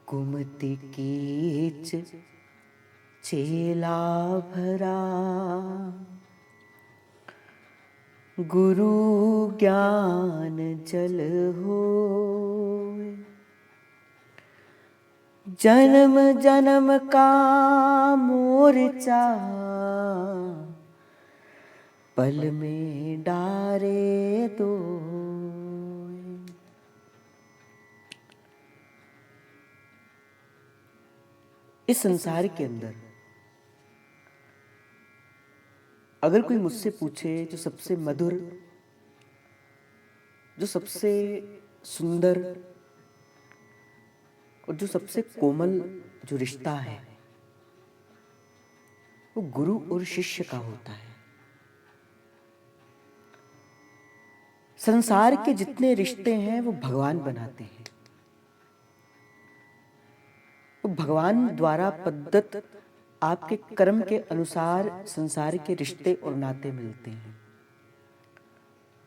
कुमति कीच चेला भरा, गुरु ज्ञान जल होय। जन्म जन्म का मोर्चा, पल में डारे दो। इस संसार के अंदर अगर कोई मुझसे पूछे जो सबसे मधुर, जो सबसे सुंदर और जो सबसे कोमल जो रिश्ता है वो गुरु और शिष्य का होता है। संसार के जितने रिश्ते हैं वो भगवान बनाते हैं, वो भगवान द्वारा पद्धत आपके कर्म के अनुसार संसार के रिश्ते और नाते मिलते हैं।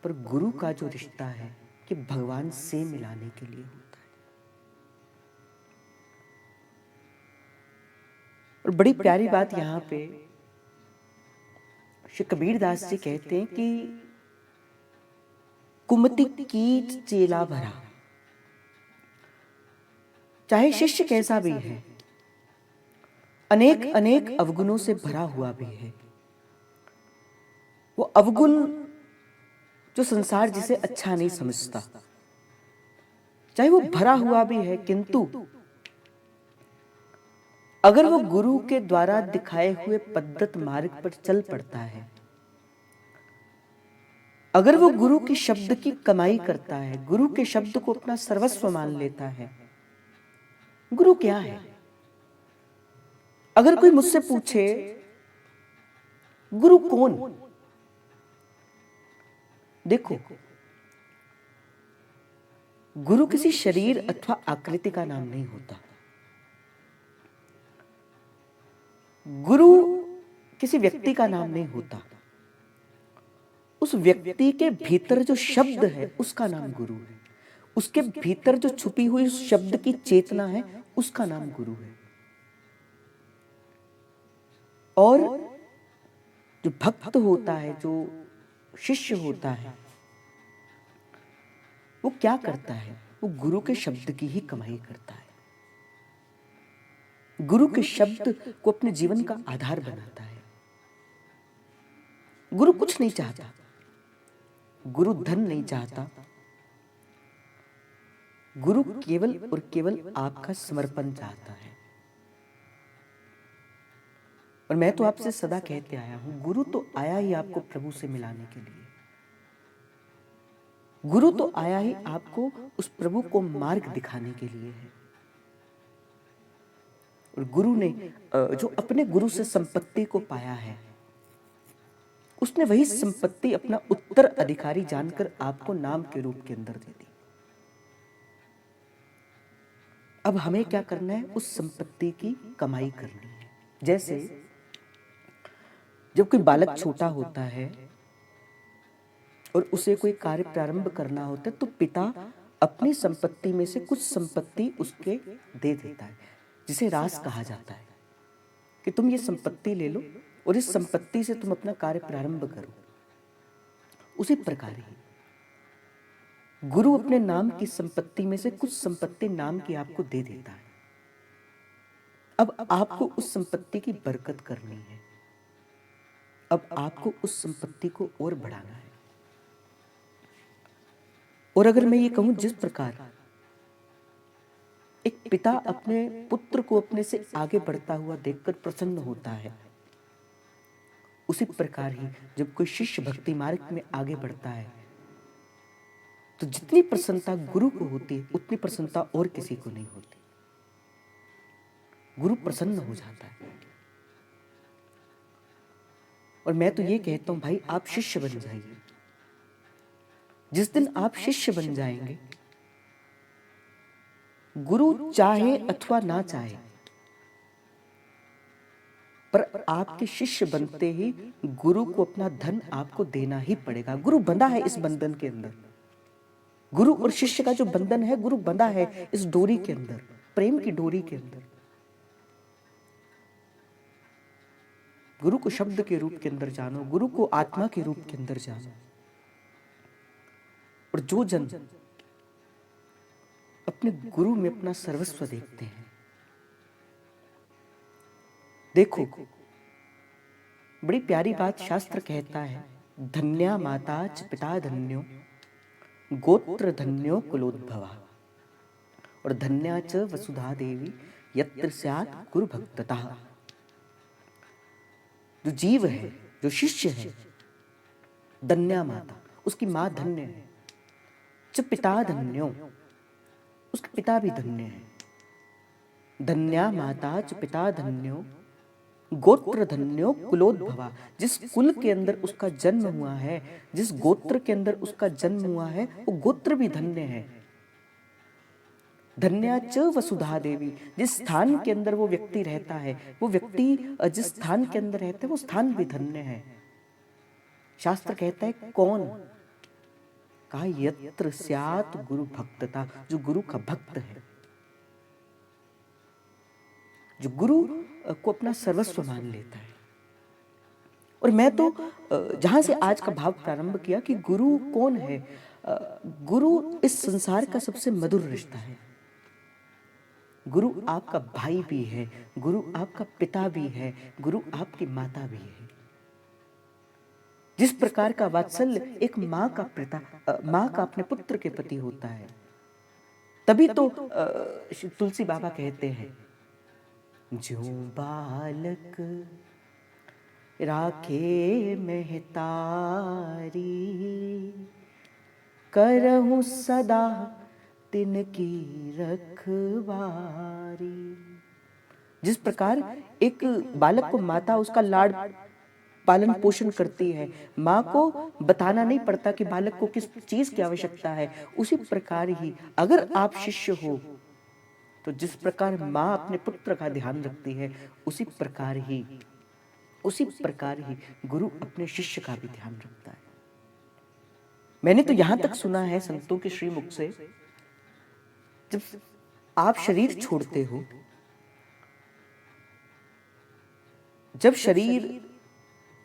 पर गुरु का जो रिश्ता है कि भगवान से मिलाने के लिए होता है। और बड़ी प्यारी बात यहाँ पे श्री कबीर दास जी कहते हैं कि कुमति कीच चेला भरा। चाहे शिष्य कैसा भी है, अनेक अनेक अवगुणों से भरा हुआ भी है, वो अवगुण जो संसार जिसे अच्छा नहीं समझता, चाहे वो भरा हुआ भी है, किंतु अगर वो गुरु के द्वारा दिखाए हुए पद्धत मार्ग पर चल पड़ता है, अगर वो गुरु के शब्द की कमाई करता है, गुरु के शब्द को अपना सर्वस्व मान लेता है। गुरु क्या है? अगर कोई मुझसे पूछे गुरु कौन, देखो, गुरु किसी शरीर अथवा आकृति का नाम नहीं होता। गुरु किसी व्यक्ति का नाम नहीं होता। उस व्यक्ति के भीतर जो शब्द है उसका नाम गुरु है। उसके भीतर जो छुपी हुई उस शब्द की चेतना है उसका नाम गुरु है। और जो भक्त होता है, जो शिष्य होता है, वो क्या करता है? वो गुरु के शब्द की ही कमाई करता है, गुरु के शब्द को अपने जीवन का आधार बनाता है। गुरु कुछ नहीं चाहता, गुरु धन नहीं चाहता, गुरु केवल और केवल आपका समर्पण चाहता है। और मैं तो आपसे सदा कहते आया हूं, गुरु तो आया ही आपको प्रभु से मिलाने के लिए। गुरु तो आया ही आपको उस प्रभु को मार्ग दिखाने के लिए है। और गुरु ने जो अपने गुरु से संपत्ति को पाया है, उसने वही संपत्ति अपना उत्तर अधिकारी जानकर आपको नाम के रूप के अंदर दे दी। अब हमें क्या करना है? उस संपत्ति की कमाई करनी है। जैसे जब कोई बालक छोटा होता है और उसे कोई कार्य प्रारंभ करना होता है तो पिता अपनी संपत्ति में से कुछ संपत्ति उसके दे देता है, जिसे रास कहा जाता है कि तुम ये संपत्ति ले लो और इस संपत्ति से तुम अपना कार्य प्रारंभ करो। उसी प्रकार ही गुरु अपने नाम की संपत्ति में से कुछ संपत्ति नाम की आपको दे देता है। अब आपको उस संपत्ति की बरकत करनी है, अब आपको उस संपत्ति को और बढ़ाना है। और अगर मैं ये कहूं, जिस प्रकार एक पिता अपने पुत्र को अपने से आगे बढ़ता हुआ देखकर प्रसन्न होता है, उसी प्रकार ही जब कोई शिष्य भक्ति मार्ग में आगे बढ़ता है तो जितनी प्रसन्नता गुरु को होती है उतनी प्रसन्नता और किसी को नहीं होती। गुरु प्रसन्न हो जाता है। और मैं तो ये कहता हूं भाई, आप शिष्य बन जाइए। जिस दिन आप शिष्य बन जाएंगे, गुरु चाहे अथवा ना चाहे, पर आपके शिष्य बनते ही गुरु को अपना धन आपको देना ही पड़ेगा। गुरु बंधा है इस बंधन के अंदर। गुरु और शिष्य का जो बंधन है, गुरु बंधा है इस डोरी के अंदर। पर प्रेम की डोरी के अंदर, गुरु को शब्द के रूप के अंदर जानो, गुरु को आत्मा के रूप के अंदर जानो। और जो जन अपने गुरु में अपना सर्वस्व देखते हैं, देखो बड़ी प्यारी बात शास्त्र कहता है, धन्या माता च पिता धन्यो गोत्र धन्यो कुलोद्भवा, और धन्या च वसुधा देवी यत्र स्यात् गुरु भक्ततः। जो जीव है, जो शिष्य है, धन्या माता, उसकी माँ धन्य है। च पिता धन्यो, उसके पिता भी धन्य है। धन्या माता च पिता धन्यो गोत्र धन्यो कुलोद्भवा, जिस कुल के अंदर उसका जन्म हुआ है, जिस गोत्र के अंदर उसका जन्म हुआ है, वो गोत्र भी धन्य है। धन्या च वसुधा देवी, जिस स्थान के अंदर वो व्यक्ति रहता है, वो व्यक्ति जिस स्थान के अंदर रहता है, वो स्थान भी धन्य है। शास्त्र कहता है कौन? कहा यत्र स्यात् गुरु भक्तता, जो गुरु का भक्त है, जो गुरु को अपना सर्वस्व मान लेता है। और मैं तो जहां से आज का भाव प्रारंभ किया कि गुरु कौन है, गुरु इस संसार का सबसे मधुर रिश्ता है। गुरु आपका भाई भी है, गुरु आपका पिता भी है, गुरु आपकी माता भी है। जिस प्रकार का वात्सल्य एक माँ का पिता, माँ का अपने पुत्र के प्रति होता है, तभी तो तुलसी बाबा कहते हैं, जो बालक राखे महतारी करहूं सदा तिनकी रखवारी। जिस प्रकार एक बालक को माता उसका लाड पालन पोषण करती है, माँ को बताना नहीं पड़ता कि बालक को किस चीज की आवश्यकता है, उसी प्रकार ही अगर आप शिष्य हो तो जिस प्रकार माँ अपने पुत्र का ध्यान रखती है, उसी प्रकार ही गुरु अपने शिष्य का भी ध्यान रखता है। मैंने तो यहां तक सुना है संतों के श्रीमुख से, जब आप शरीर छोड़ते हो, जब शरीर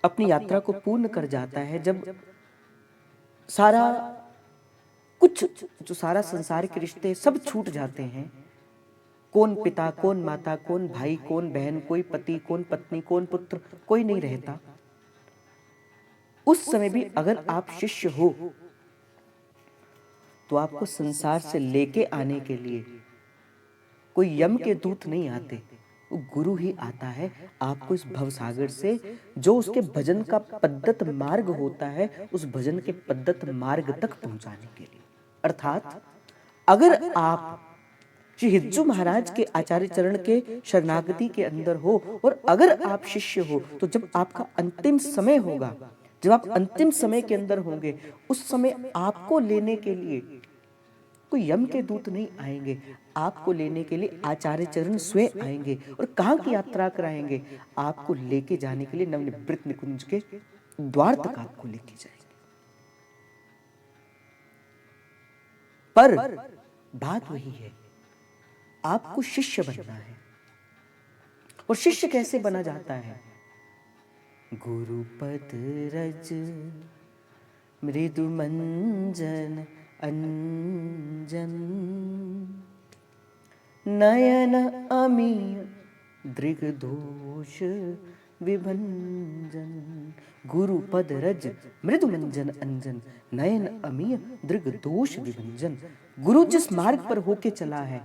अपनी यात्रा को पूर्ण कर जाता है, जब सारा कुछ, जो सारा संसार के रिश्ते सब छूट जाते हैं, कौन पिता, कौन माता, कौन भाई, कौन बहन, कोई पति, कौन पत्नी, कौन पुत्र, कोई नहीं रहता, उस समय भी अगर आप शिष्य हो तो आपको संसार से लेके आने के लिए कोई यम के दूत नहीं आते, वो गुरु ही आता है आपको इस भवसागर से, जो उसके भजन का पद्धत मार्ग होता है, उस भजन के पद्धत मार्ग तक पहुंचाने के लिए। अर्थात अगर आप श्री हिज्जू महाराज के आचार्य चरण के शरणागति के अंदर हो, और अगर आप शिष्य हो, तो जब आपका अंतिम समय होगा, जब आप अंतिम समय के अंदर होंगे, उस समय आपको लेने के लिए कोई यम के दूत नहीं आएंगे, आपको लेने के लिए आचार्य चरण स्वयं आएंगे। और कहाँ की यात्रा कराएंगे? आपको लेके जाने के लिए नवनिवृत्त निकुंज के द्वार तक आपको लेके जाएंगे। पर बात वही है, आपको शिष्य बनना है। और शिष्य कैसे बना जाता है? गुरुपद रज मृदु मंजन अंजन नयन अमीय दृग दोष विभंजन। गुरु पद रज मृदु मंजन अंजन नयन अमीय दृग दोष विभंजन। गुरु जिस मार्ग पर होके चला है,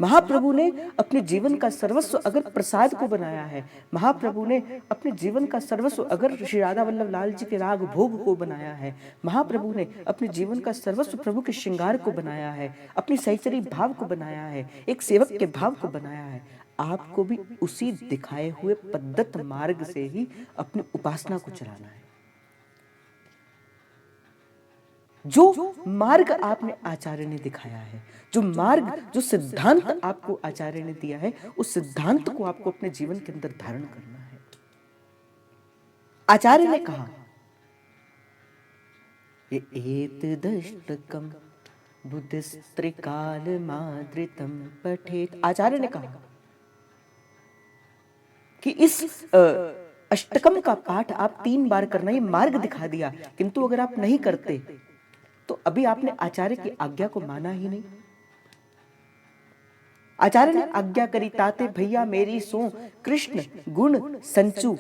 महाप्रभु ने अपने जीवन का सर्वस्व अगर प्रसाद को बनाया है, महाप्रभु ने अपने जीवन का सर्वस्व अगर श्री राधा वल्लभ लाल जी के राग भोग को बनाया है, महाप्रभु ने अपने जीवन का सर्वस्व प्रभु के श्रृंगार को बनाया है, अपनी सहचरी भाव को बनाया है, एक सेवक के भाव को बनाया है, आपको भी उसी दिखाए हुए पद्धत मार्ग से ही अपनी उपासना को चलाना है। जो मार्ग आपने आचार्य ने दिखाया है, जो मार्ग, जो सिद्धांत आपको आचार्य ने दिया है, उस सिद्धांत को आपको अपने जीवन के अंदर धारण करना है। आचार्य ने कहा, ये एतदष्टकम बुद्धिस्त्रिकाल मादृतम पठेत। आचार्य ने कहा कि इस अष्टकम का पाठ आप 3 बार करना, ये मार्ग दिखा दिया, किंतु अगर आप नहीं करते तो अभी आपने आचार्य की आज्ञा को माना ही नहीं। आचार्य ने आज्ञा करी, ताते भैया मेरी सो कृष्ण गुण संचू,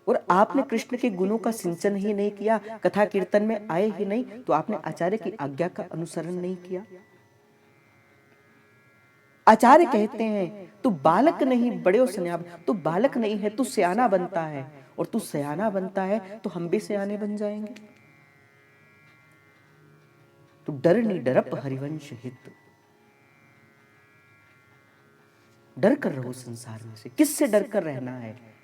और आपने कृष्ण के गुणों का सिंचन ही नहीं किया, कथा कीर्तन में आए ही नहीं, तो आपने आचार्य की आज्ञा का अनुसरण नहीं किया। आचार्य कहते हैं तू बालक नहीं बड़े और सन्याब, तू बालक नहीं है, तू सयाना बनता है, और तू सयाना बनता है तो हम भी सयाने बन जाएंगे। तू डर नहीं डरप हरिवंश हित, डर कर रहो संसार में से। किससे डर कर रहना है?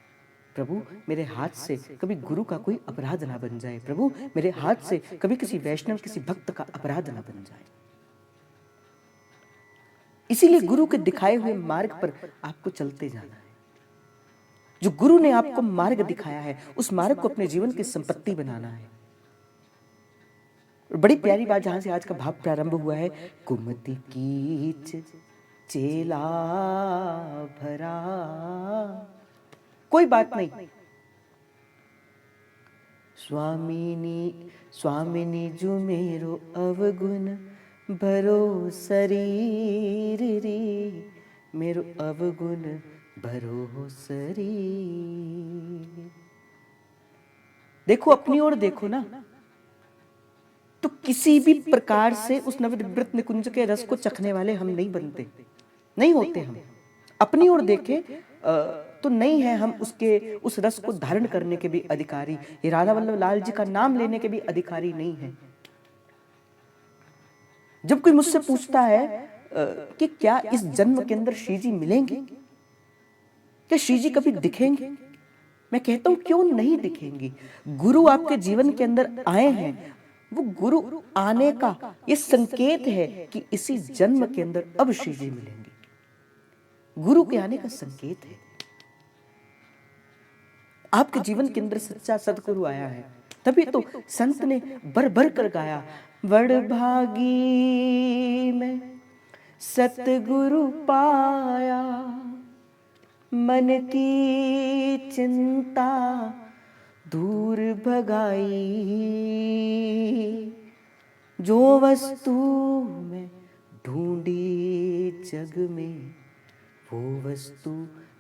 प्रभु मेरे हाथ से कभी गुरु का कोई अपराध ना बन जाए, प्रभु मेरे हाथ से कभी किसी वैष्णव किसी भक्त का अपराध ना बन जाए। इसीलिए गुरु के दिखाए हुए मार्ग पर आपको चलते जाना है। जो गुरु ने आपको मार्ग दिखाया है उस मार्ग को अपने जीवन की संपत्ति बनाना है। और बड़ी प्यारी बात जहां से आज का भाव प्रारंभ हुआ है, कुमति कीच चेला भरा, कोई बात नहीं, स्वामिनी जो मेरो अवगुण भरो शरीर रे, मेरो अवगुण भरो शरीर। देखो अपनी ओर देखो ना, तो किसी भी प्रकार से उस नवनिवृत्त निकुंज के रस को चखने वाले हम नहीं बनते, नहीं होते। हम अपनी ओर देखें तो नहीं है हम उसके उस रस को धारण करने के भी अधिकारी, ये राधा वल्लभ लाल जी का नाम लेने के भी अधिकारी नहीं है। जब कोई मुझसे पूछता है कि क्या इस जन्म के अंदर श्री जी मिलेंगे, क्या श्री जी कभी दिखेंगे, मैं कहता हूं क्यों नहीं दिखेंगी। गुरु आपके जीवन के अंदर आए हैं, वो गुरु आने का ये संकेत है कि इसी जन्म के अंदर अब श्री जी मिलेंगे। गुरु के आने का संकेत है। आपके जीवन के अंदर सच्चा सदगुरु आया है, तभी तो संत ने भर भर कर गाया, बड़ भागी में सतगुरु पाया, मन की चिंता दूर भगाई, जो वस्तु में ढूंढी जग में वो वस्तु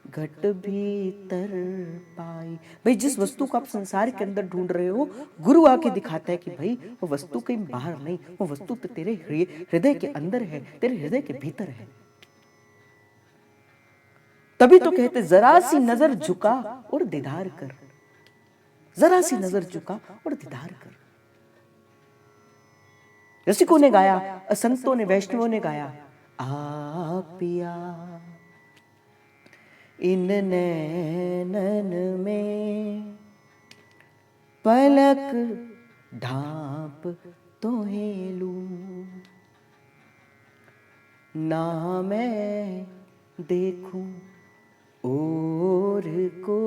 घट भीतर पाई। भाई जिस वस्तु को आप संसार के अंदर ढूंढ रहे हो, गुरु आके दिखाता है कि भाई वो वस्तु कहीं बाहर नहीं, वो वस्तु तो तेरे हृदय के अंदर है, तेरे हृदय के भीतर है। तभी तो कहते जरा सी नजर झुका और दीदार कर, जरा सी नजर झुका और दीदार कर। रसिकों ने गाया, संतों ने, वैष्णवों ने गाया, आपिया इन नैनन में पलक ढांप तोहे लूं, ना मैं देखूं और को,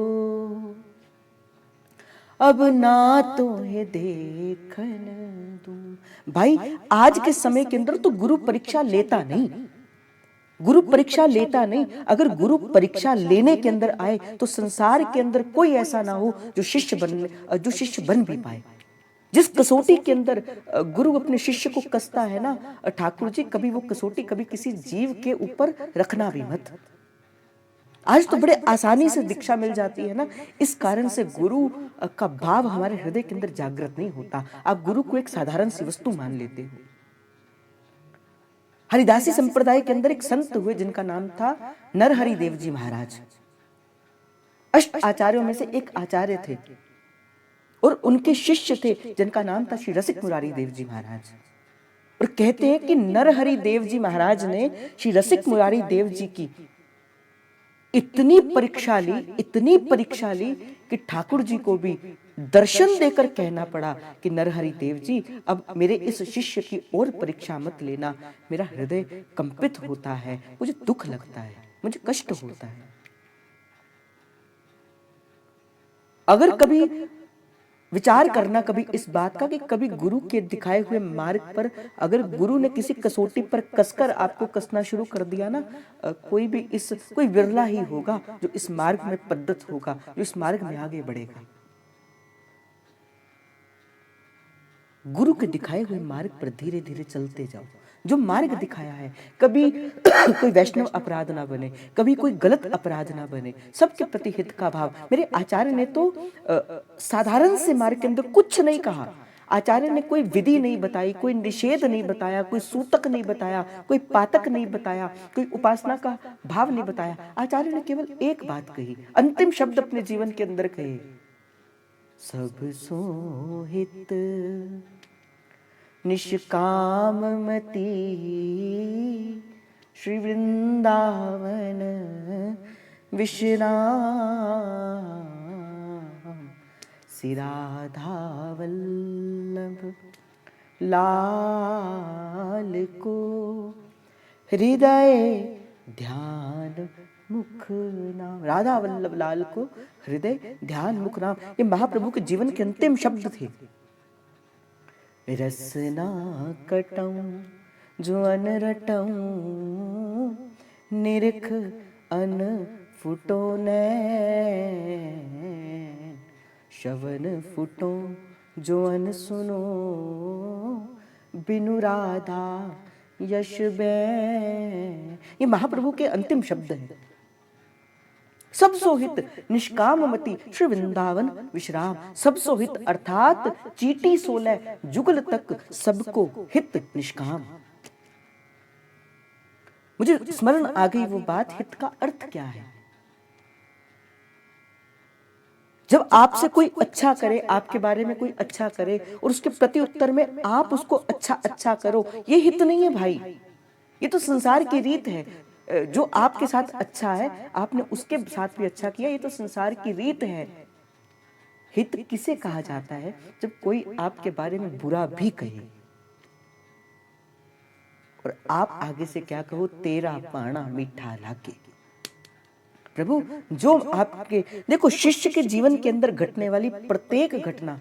अब ना तोहे देखन दूं। भाई आज के समय के अंदर तो गुरु परीक्षा लेता नहीं, गुरु परीक्षा लेता नहीं। अगर गुरु परीक्षा लेने के अंदर आए तो संसार के अंदर कोई ऐसा ना हो जो शिष्य बन भी पाए। जिस कसौटी के अंदर गुरु अपने शिष्य को कसता है ना ठाकुर जी, कभी वो कसौटी कभी किसी जीव के ऊपर रखना भी मत। आज तो बड़े आसानी से दीक्षा मिल जाती है ना, इस कारण से गुरु का भाव हमारे हृदय के अंदर जागृत नहीं होता। आप गुरु को एक साधारण सी वस्तु मान लेते हो। हरिदासी संप्रदाय के अंदर एक संत हुए जिनका नाम था नरहरि देव जी महाराज। अष्ट आचार्यों में से एक आचार्य थे और उनके शिष्य थे जिनका नाम था श्री रसिक मुरारी देव जी महाराज। और कहते हैं कि नरहरि देव जी महाराज ने श्री रसिक मुरारी देव जी की इतनी परीक्षा ली कि ठाकुर जी को भी दर्शन देकर कहना पड़ा कि नरहरि देव जी अब मेरे इस शिष्य की और परीक्षा मत लेना, मेरा हृदय कंपित होता है, मुझे दुख लगता है, मुझे कष्ट होता है। अगर कभी विचार करना कभी इस बात का कि कभी गुरु के दिखाए हुए मार्ग पर अगर गुरु ने किसी कसौटी पर कसकर आपको कसना शुरू कर दिया ना, कोई विरला ही होगा जो इस मार्ग में पद्धत होगा, जो इस मार्ग में आगे बढ़ेगा। गुरु के दिखाए हुए मार्ग पर धीरे धीरे चलते जाओ। जो मार्ग दिखाया है, कभी कोई वैष्णव अपराध ना बने, कभी कोई गलत अपराध ना बने, सबके प्रति हित का भाव। मेरे आचार्य ने तो साधारण से मार्ग के अंदर कुछ नहीं कहा। आचार्य ने कोई विधि नहीं बताई, कोई निषेध नहीं बताया, कोई सूतक नहीं बताया, कोई पातक नहीं बताया, कोई उपासना का भाव नहीं बताया। आचार्य ने केवल एक बात कही, अंतिम शब्द अपने जीवन के अंदर कहे, सब सोहित निष्काममति श्री वृंदावन विश्राम सिराधा वल्लभ लाल को हृदय ध्यान मुख नाम। राधा वल्लभ लाल को हृदय ध्यान मुख नाम, ये महाप्रभु के जीवन के अंतिम शब्द थे। रसना कटऊं जो अन रटऊं, निरख अन फुटो नैन, शवन फुटो जो अन सुनो, बिनु राधा यश बैन। ये महाप्रभु के अंतिम शब्द हैं। सब सोहित निष्काममति श्री वृंदावन विश्राम। सब सोहित अर्थात चीटी 16 जुगल तक सबको हित निष्काम। मुझे स्मरण आ गई वो बात, हित का अर्थ क्या है। जब आपसे कोई अच्छा करे, आपके बारे में कोई अच्छा करे और उसके प्रति उत्तर में आप उसको अच्छा अच्छा करो, ये हित नहीं है भाई। ये तो संसार की रीत है। जो आपके साथ अच्छा है आपने उसके साथ भी अच्छा किया, ये तो संसार की रीत है। हित किसे कहा जाता है? जब कोई आपके बारे में बुरा भी कहे और आप आगे से क्या कहो, तेरा पाना मीठा लागे। प्रभु जो आपके, देखो शिष्य के जीवन के अंदर घटने वाली प्रत्येक घटना,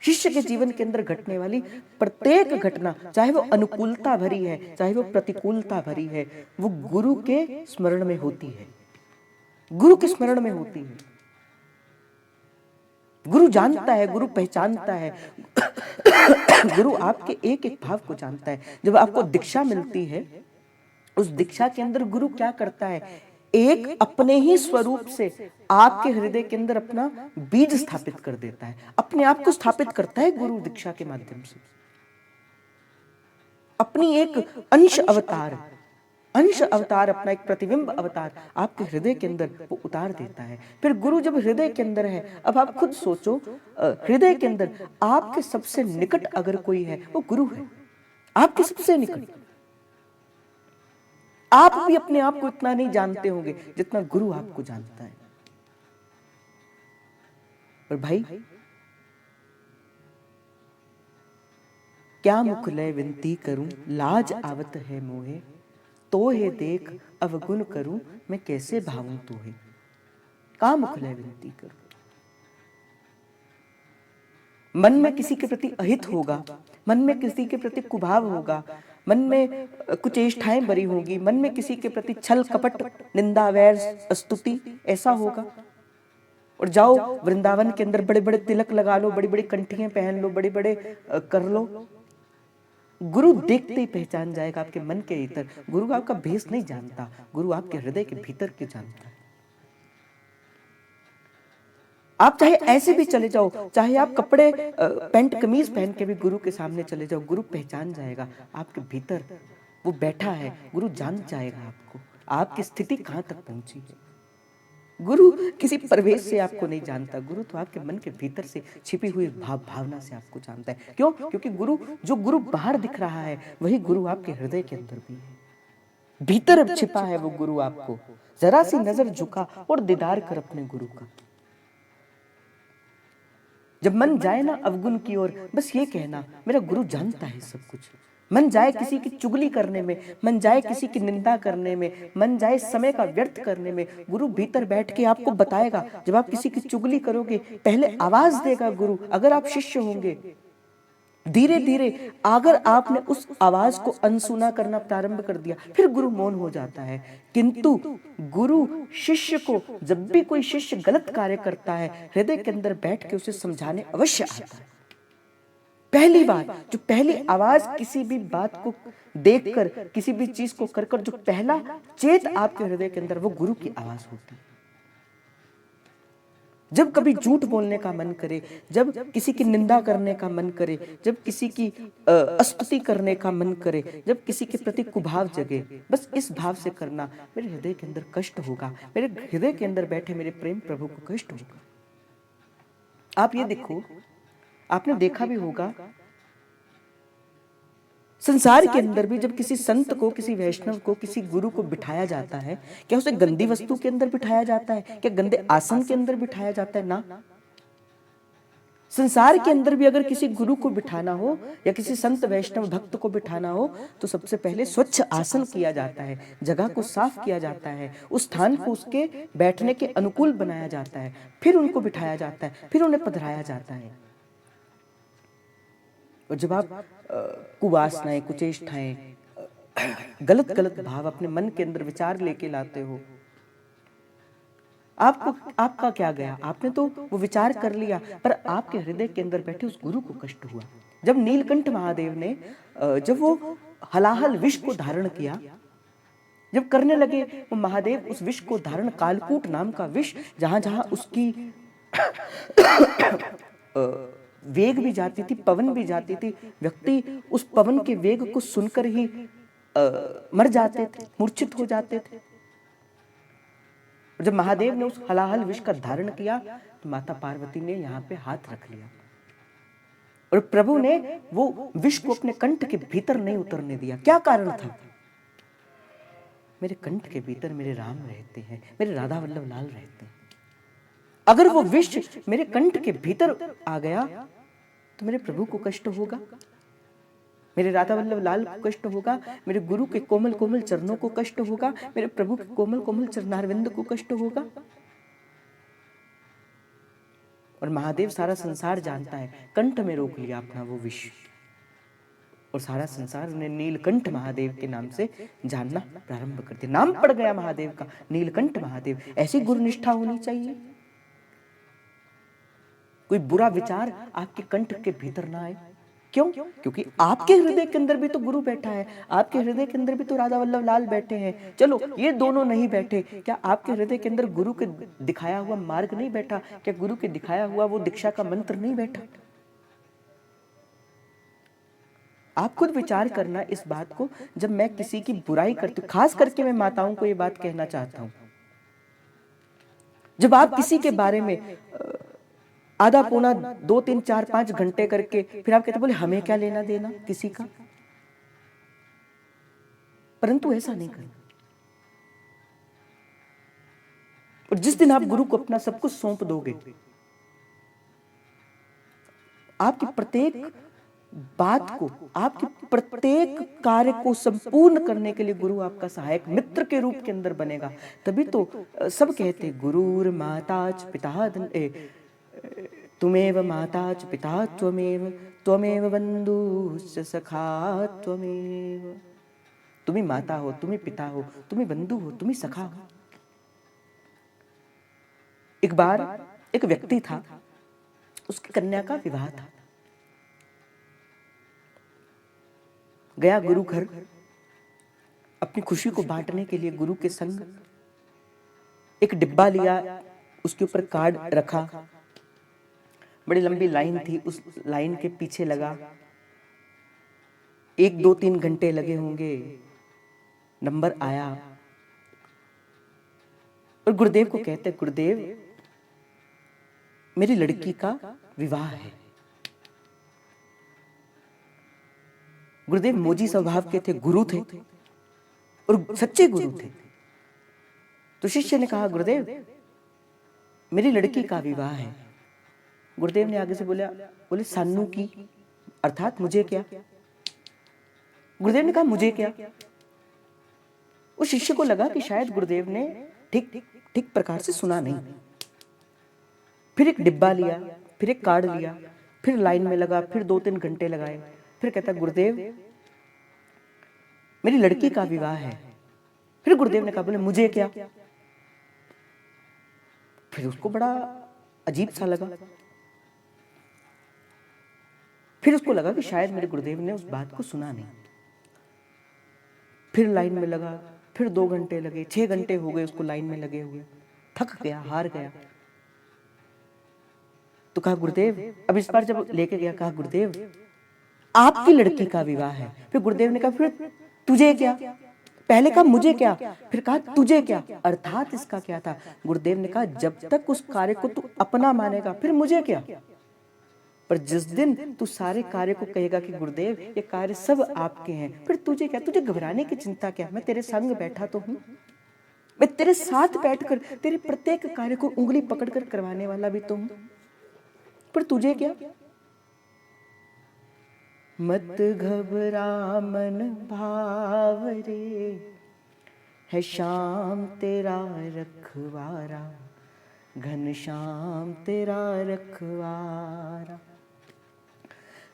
शिष्य के जीवन के अंदर घटने वाली प्रत्येक घटना, चाहे वो अनुकूलता भरी है चाहे वो प्रतिकूलता भरी है, वो गुरु के स्मरण में होती है, गुरु के स्मरण में होती है। गुरु जानता है, गुरु पहचानता है, गुरु आपके एक एक भाव को जानता है। जब आपको दीक्षा मिलती है, उस दीक्षा के अंदर गुरु क्या करता है, एक अपने ही स्वरूप से आपके हृदय के अंदर अपना बीज स्थापित कर देता है, अपने आप को स्थापित करता है गुरु दीक्षा के माध्यम से। अपनी एक अंश अवतार अपना एक प्रतिबिंब अवतार आपके हृदय के अंदर वो उतार देता है। फिर गुरु जब हृदय के अंदर है, अब आप खुद सोचो, हृदय के अंदर आपके सबसे निकट अगर कोई है वो गुरु है, आपके सबसे निकट। आप भी अपने आप को इतना नहीं जानते होंगे जितना गुरु आपको जानता है। और भाई क्या मुख लय विनती करूं, लाज आवत है मोहे, तो हे देख अवगुण करूं, मैं कैसे भावूं तोहे। का मुख लय विनती करूं, मन में किसी के प्रति अहित होगा, मन में किसी के प्रति कुभाव होगा, मन में कुछ चेष्टाएं भरी होगी, मन में किसी के प्रति छल कपट निंदा वैर स्तुति ऐसा होगा, और जाओ वृंदावन के अंदर बड़े बड़े तिलक लगा लो, बड़ी बड़ी कंठियां पहन लो, बड़े बड़े कर लो, गुरु देखते ही पहचान जाएगा आपके मन के भीतर। गुरु आपका भेष नहीं जानता, गुरु आपके हृदय के भीतर के जानता है। आप चाहे ऐसे भी चले जाओ, चाहे आप कपड़े पैंट कमीज पहन के भी गुरु के सामने चले जाओ, गुरु पहचान जाएगा आपके भीतर वो बैठा है। गुरु जान जाएगा आपको, आपकी स्थिति कहां तक पहुंची है। गुरु किसी प्रवेश से आपको नहीं जानता, गुरु तो आपके मन के भीतर से छिपी हुई भावना से आपको जानता है। क्यों? क्योंकि जो गुरु बाहर दिख रहा है वही गुरु आपके हृदय के अंदर भी है, भीतर छिपा है वो गुरु। आपको जरा सी नजर झुका और दीदार कर अपने गुरु का। जब मन जाए ना अवगुण की ओर, बस ये कहना, मेरा गुरु जानता है सब कुछ, मन जाए किसी की चुगली करने में, मन जाए किसी की निंदा करने में, मन जाए समय का व्यर्थ करने में, गुरु भीतर बैठ के आपको बताएगा। जब आप किसी की चुगली करोगे, पहले आवाज देगा गुरु। अगर आप शिष्य होंगे, धीरे धीरे अगर आपने उस आवाज को अनसुना करना प्रारंभ कर दिया, फिर गुरु मौन हो जाता है। किंतु गुरु शिष्य को, जब भी कोई शिष्य गलत कार्य करता है, हृदय के अंदर बैठ के उसे समझाने अवश्य आता है। पहली बात, जो पहली आवाज किसी भी बात को देखकर, किसी भी चीज को कर जो पहला चेत आपके हृदय के अंदर, वो गुरु की आवाज होती है। जब कभी झूठ बोलने का मन करे, जब किसी की निंदा करने का मन करे, जब किसी की स्तुति करने का मन करे, जब किसी के प्रति कुभाव जगे, बस इस भाव से करना, मेरे हृदय के अंदर कष्ट होगा, मेरे हृदय के अंदर बैठे मेरे प्रेम प्रभु को कष्ट होगा। आप ये देखो, आपने देखा भी होगा, संसार के अंदर भी जब किसी संत को, किसी वैष्णव को, किसी गुरु को बिठाया जाता है, क्या उसे गंदी वस्तु के अंदर बिठाया जाता है? क्या गंदे आसन के अंदर बिठाया जाता है? ना। संसार के अंदर भी अगर किसी गुरु को बिठाना हो या किसी संत वैष्णव भक्त को बिठाना हो, तो सबसे पहले स्वच्छ आसन किया जाता है, जगह को साफ किया जाता है, उस स्थान को उसके बैठने के अनुकूल बनाया जाता है, फिर उनको बिठाया जाता है, फिर उन्हें पधराया जाता है। और जब आप कुवासनाएं, कुचेष्टाएं, गलत गलत भाव अपने मन के अंदर विचार लेके लाते हो, आपका क्या गया? आपने तो वो विचार कर लिया, पर आपके हृदय के अंदर बैठे उस गुरु को कष्ट हुआ। जब नीलकंठ महादेव ने जब वो हलाहल विष को धारण किया, जब करने लगे वो महादेव उस विष को धारण, कालकूट नाम का विष, जहां जहां उसकी वेग भी जाती थी, पवन भी जाती थी, व्यक्ति उस पवन के वेग को सुनकर ही मर जाते थे, मूर्छित हो जाते थे। जब महादेव ने उस हलाहल विष का धारण किया, तो माता पार्वती ने यहाँ पे हाथ रख लिया और प्रभु ने वो विष को अपने कंठ के भीतर नहीं उतरने दिया। क्या कारण था? मेरे कंठ के भीतर मेरे राम रहते हैं, मेरे राधा वल्लभ लाल रहते हैं। अगर वो विष मेरे कंठ के भीतर आ गया, तो मेरे प्रभु को कष्ट होगा, मेरे राधा वल्लभ लाल को कष्ट होगा, मेरे गुरु के कोमल कोमल चरणों को कष्ट होगा, मेरे प्रभु के कोमल कोमल चरणारविंद को कष्ट होगा। और महादेव सारा संसार जानता है, कंठ में रोक लिया अपना वो विष, और सारा संसार उन्हें नीलकंठ महादेव के नाम से जानना प्रारंभ कर दिया। नाम पड़ गया महादेव का, नीलकंठ महादेव। ऐसी गुरुनिष्ठा होनी चाहिए। कोई बुरा विचार आपके कंठ के भीतर ना आए। क्यों? क्योंकि आपके हृदय के अंदर भी तो गुरु बैठा है, आपके हृदय के अंदर भी तो राधा वल्लभ लाल बैठे हैं। चलो ये दोनों नहीं बैठे, क्या आपके हृदय के अंदर गुरु के दिखाया हुआ मार्ग नहीं बैठा? क्या गुरु के दिखाया हुआ वो दीक्षा का मंत्र नहीं बैठा? आप खुद विचार करना इस बात को। जब मैं किसी की बुराई करती हूँ, खास करके मैं माताओं को ये बात कहना चाहता हूँ, जब आप किसी के बारे में आधा पौना 2 3 4 5 घंटे करके फिर आप कहते बोले हमें क्या लेना देना किसी का, परंतु ऐसा नहीं करना। और जिस दिन आप गुरु को अपना सब कुछ सौंप दोगे, आपकी प्रत्येक बात को, आपके प्रत्येक कार्य को संपूर्ण करने के लिए गुरु आपका सहायक मित्र के रूप के अंदर बनेगा। तभी तो सब कहते गुरुर माताच पिता तुमेव माताच पिता त्वमेव त्वमेव बंधुश्च सखा त्वमेव। तुम ही माता हो, तुम ही पिता हो, तुम ही बंधु हो, तुम ही सखा हो। एक बार एक व्यक्ति था, उसकी कन्या का विवाह था। गया गुरु घर अपनी खुशी को बांटने के लिए, गुरु के संग एक डिब्बा लिया, उसके ऊपर कार्ड रखा, बड़ी लंबी लाइन थी, उस लाइन के पीछे लगा। 1 2 3 घंटे लगे होंगे, नंबर आया और गुरुदेव को कहते, गुरुदेव मेरी लड़की का विवाह है। गुरुदेव मोजी स्वभाव के थे, गुरु थे और सच्चे गुरु थे। तो शिष्य ने कहा, गुरुदेव मेरी लड़की का विवाह है। गुरुदेव ने आगे से बोले सानू की, अर्थात मुझे क्या? गुरुदेव ने कहा मुझे क्या। उस शिष्य को लगा कि शायद गुरुदेव ने ठीक प्रकार से सुना नहीं। फिर एक डिब्बा लिया, फिर एक कार्ड लिया, फिर लाइन में लगा, फिर 2-3 घंटे लगाए। फिर कहता गुरुदेव मेरी लड़की का विवाह है। फिर गुरुदेव ने कहा बोले मुझे क्या। फिर उसको बड़ा अजीब सा लगा। फिर उसको लगा कि शायद मेरे गुरुदेव ने उस बात को सुना नहीं। फिर लाइन में लगा, फिर 2 घंटे लगे, 6 घंटे हो गए उसको लाइन में लगे हुए। थक गया, हार गया। तो कहा गुरुदेव, अब इस बार जब लेके गया कहा गुरुदेव आपकी लड़की का विवाह है। फिर गुरुदेव ने कहा फिर तुझे क्या। पहले कहा मुझे क्या, फिर कहा तुझे क्या। अर्थात इसका क्या था। गुरुदेव ने कहा जब तक उस कार्य को तू अपना मानेगा फिर मुझे क्या, पर जिस दिन तू सारे कार्य को कहेगा कि गुरुदेव ये कार्य सब आपके हैं, फिर तुझे क्या, तुझे घबराने की चिंता क्या। मैं तेरे संग बैठा तो हूं, मैं तेरे साथ बैठकर तेरे प्रत्येक कार्य को उंगली पकड़कर करवाने वाला भी तो हूं, पर तुझे क्या। मत घबरा मन भावरे, है श्याम तेरा रखवारा, घनश्याम तेरा रखवारा।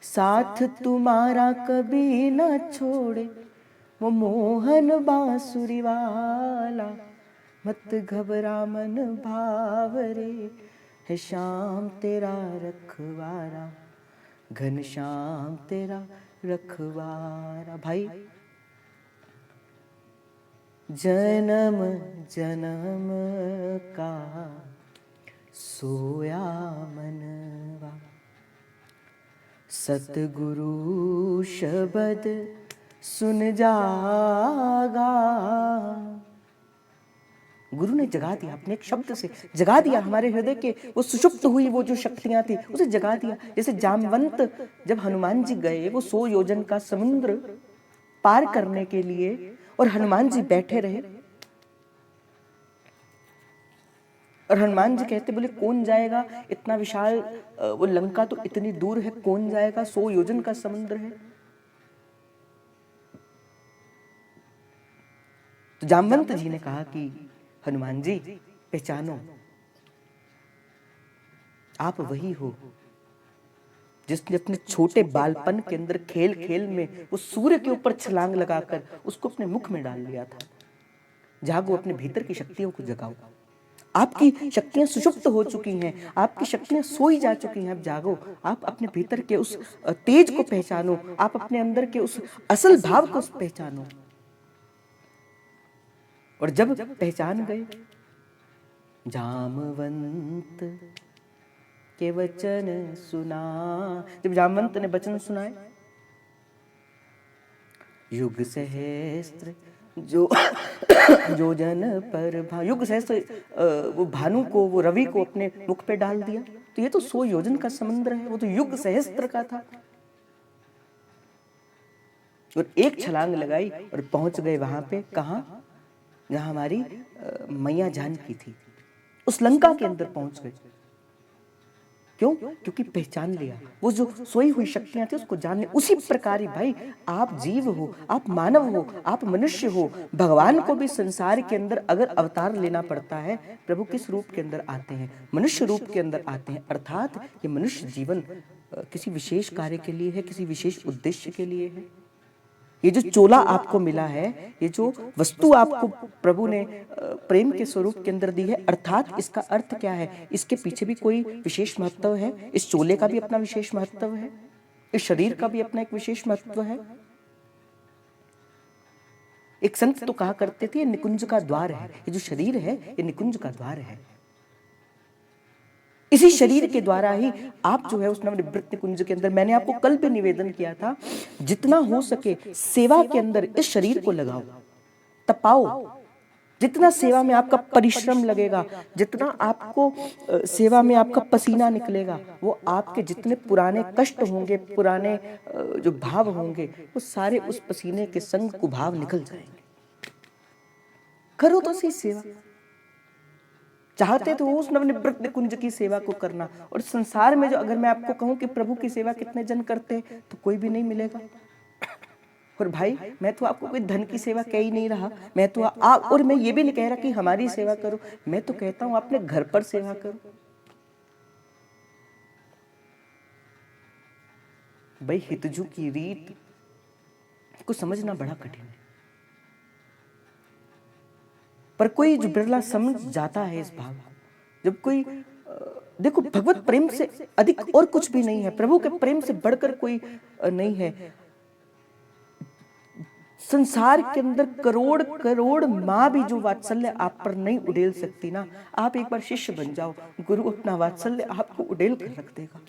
साथ तुम्हारा कभी न छोड़े वो मोहन बांसुरी वाला। मत घबरा मन भावरे, है श्याम तेरा रखवारा, घनश्याम तेरा रखवारा। भाई जन्म जन्म का सोया मनवा, सतगुरु शब्द सुन जागा। गुरु ने जगा दिया, अपने एक शब्द से जगा दिया हमारे हृदय के वो सुषुप्त हुई वो जो शक्तियां थी उसे जगा दिया। जैसे जामवंत जब हनुमान जी गए वो 100 योजन का समुद्र पार करने के लिए, और हनुमान जी बैठे रहे, और हनुमान जी कहते बोले कौन जाएगा, इतना विशाल वो लंका तो इतनी दूर है, कौन जाएगा, 100 योजन का समुद्र है। तो जामवंत जी ने कहा कि हनुमान जी पहचानो, आप वही हो जिसने अपने छोटे बालपन के अंदर खेल खेल में वो सूर्य के ऊपर छलांग लगाकर उसको अपने मुख में डाल लिया था। जागो, अपने भीतर की शक्तियों को जगाओ। आपकी शक्तियां सुषुप्त हो चुकी हैं, आपकी शक्तियां सोई जा चुकी हैं। अब जागो, आप अपने भीतर के उस तेज को पहचानो, आप अपने अंदर के उस असल भाव को पहचानो। और जब पहचान गए, जामवंत के वचन सुना, जब जामवंत ने वचन सुनाए, युग सहस्त्र जो जन पर युग सहस्त्र वो भानु को, वो रवि को अपने मुख पे डाल दिया। तो ये तो 100 योजन का समुद्र है, वो तो युग सहस्त्र का था। और एक छलांग लगाई और पहुंच गए वहां पे, कहां, जहां हमारी मैया जानकी थी, उस लंका के अंदर पहुंच गए। क्यों? क्योंकि पहचान लिया, वो जो सोई हुई शक्तियां थी उसको जानने। उसी प्रकार ही भाई आप जीव हो, आप मानव हो, आप मनुष्य हो। भगवान को भी संसार के अंदर अगर अवतार लेना पड़ता है, प्रभु किस रूप के अंदर आते हैं? मनुष्य रूप के अंदर आते हैं। अर्थात ये मनुष्य जीवन किसी विशेष कार्य के लिए है, किसी विशेष उद्देश्य के लिए है। ये जो चोला आपको मिला है, ये जो वस्तु आपको प्रभु ने प्रेम के स्वरूप के अंदर दी है, अर्थात इसका अर्थ क्या है? इसके पीछे भी कोई विशेष महत्व है। इस चोले का भी अपना विशेष महत्व है, इस शरीर का भी अपना एक विशेष महत्व है। एक संत तो कहा करते थे ये निकुंज का द्वार है, ये जो शरीर है ये निकुंज का द्वार है। इसी शरीर के द्वारा ही आप जो है उस नवनिवृत्त कुंज के अंदर, मैंने आपको कल भी निवेदन किया था, जितना हो सके सेवा के अंदर इस शरीर को लगाओ, तपाओ। जितना सेवा में आपका परिश्रम लगेगा, जितना आपको सेवा में आपका पसीना निकलेगा, वो आपके जितने पुराने कष्ट होंगे, पुराने जो भाव होंगे, वो सारे उस पसीने के संग कुभाव निकल जाएंगे। करो तो सही सेवा। चाहते तो उस नवनिवृत्त कुंज की सेवा को करना। और संसार में जो अगर मैं आपको कहूं कि प्रभु की सेवा कितने जन करते हैं, तो कोई भी नहीं मिलेगा। और भाई मैं तो आपको कोई धन की सेवा कह ही नहीं रहा, मैं तो और मैं ये भी नहीं कह रहा कि हमारी सेवा करो, मैं तो कहता हूं अपने घर पर सेवा करो। भाई हितजू की रीत को समझना बड़ा कठिन है, पर कोई जो बिरला समझ जाता है इस भाव को, जब कोई देखो भगवत प्रेम से अधिक और कुछ भी नहीं है, प्रभु के प्रेम से बढ़कर कोई नहीं है। संसार के अंदर करोड़ करोड़ माँ भी जो वात्सल्य आप पर नहीं उड़ेल सकती ना, आप एक बार शिष्य बन जाओ, गुरु अपना वात्सल्य आपको उड़ेल कर रख देगा।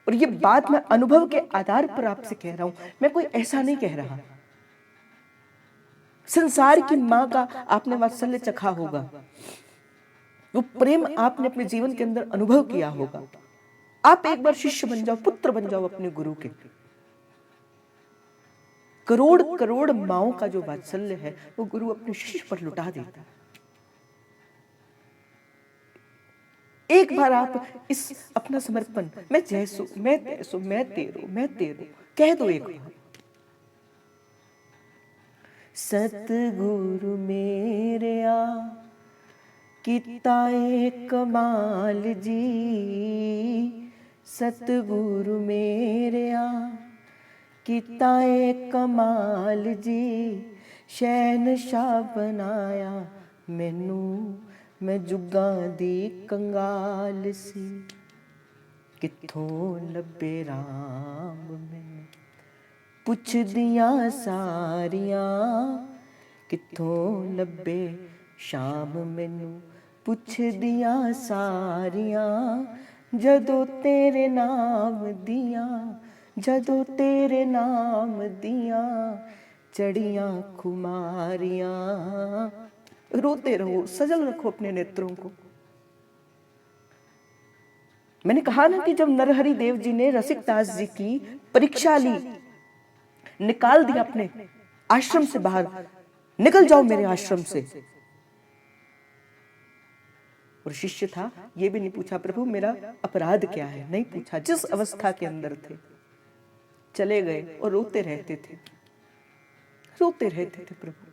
और ये बात मैं अनुभव के आधार पर आपसे कह रहा हूं, मैं कोई ऐसा नहीं कह रहा। संसार की माँ का आपने वात्सल्य चखा होगा, वो प्रेम आपने अपने जीवन के अंदर अनुभव किया होगा। आप एक बार शिष्य बन जाओ, पुत्र बन जाओ अपने गुरु के। करोड़ करोड़ माओं का जो वात्सल्य है वो गुरु अपने शिष्य पर लुटा देता है। एक बार आप इस अपना समर्पण, मैं जैसो मैं तैसो मैं तेरो मैं तेरो कह दो एक बार। सतगुरु मेरे आ किताए कमाल जी, सतगुरु मेरे आ किताए कमाल जी, शहनशाह बनाया मैनू मैं जुगां दी कंगाल सी, कित्थों लब्बे राम मैनू पुछदियां सारियां, कित्थों लब्बे शाम मैनू पुछदियां सारियां, जदों तेरे नाम दियां जदों तेरे नाम दियां चढ़ियां खुमारियां। रोते रहो, सजल रखो अपने नेत्रों को। मैंने कहा ना कि जब नरहरि देव जी ने रसिकदास जी की परीक्षा ली, निकाल दिया अपने आश्रम से बाहर, निकल जाओ मेरे आश्रम से। और शिष्य था, ये भी नहीं पूछा प्रभु मेरा अपराध क्या है, नहीं पूछा। जिस अवस्था के अंदर थे चले गए और रोते रहते थे, रोते रहते थे प्रभु।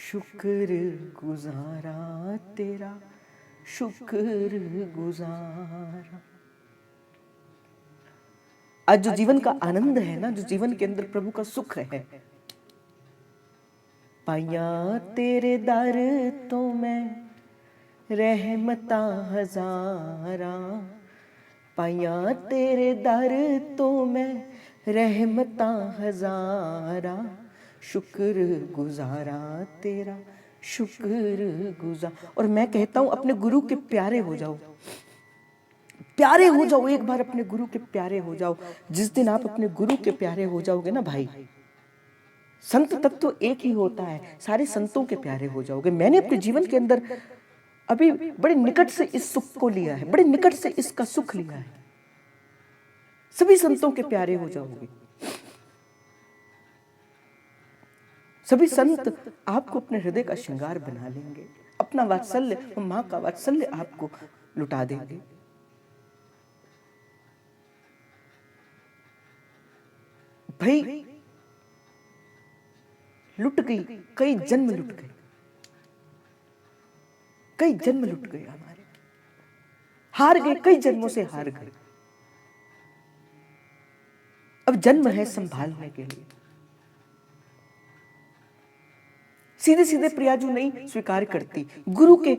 शुक्र गुजारा तेरा, शुक्र गुजारा। आज जो जीवन का आनंद है ना, जो जीवन के अंदर प्रभु का सुख है, पाया तेरे दर तो मैं रहमता हजारा, पाया तेरे दर तो मैं रहमता हजारा, शुक्र गुजारा तेरा शुक्र गुजार। और मैं कहता हूं अपने गुरु के प्यारे हो जाओ, प्यारे हो जाओ, एक बार अपने गुरु के प्यारे हो जाओ। जिस दिन आप अपने गुरु के प्यारे हो जाओगे ना भाई, संत तत्व एक ही होता है, सारे संतों के प्यारे हो जाओगे। मैंने अपने जीवन के अंदर अभी बड़े निकट से इस सुख को लिया है, बड़े निकट से इसका सुख लिया है। सभी संतों के प्यारे हो जाओगे। सभी संत आपको अपने हृदय का श्रृंगार बना लेंगे, अपना वात्सल्य, मां का वात्सल्य आपको लुटा देंगे। भाई लुट गई, कई जन्म लुट गए, कई जन्म लुट गए हमारे, हार गए, कई जन्मों से हार गए। अब जन्म है संभालने के लिए। सीधे सीधे प्रियाजू नहीं स्वीकार करती, गुरु के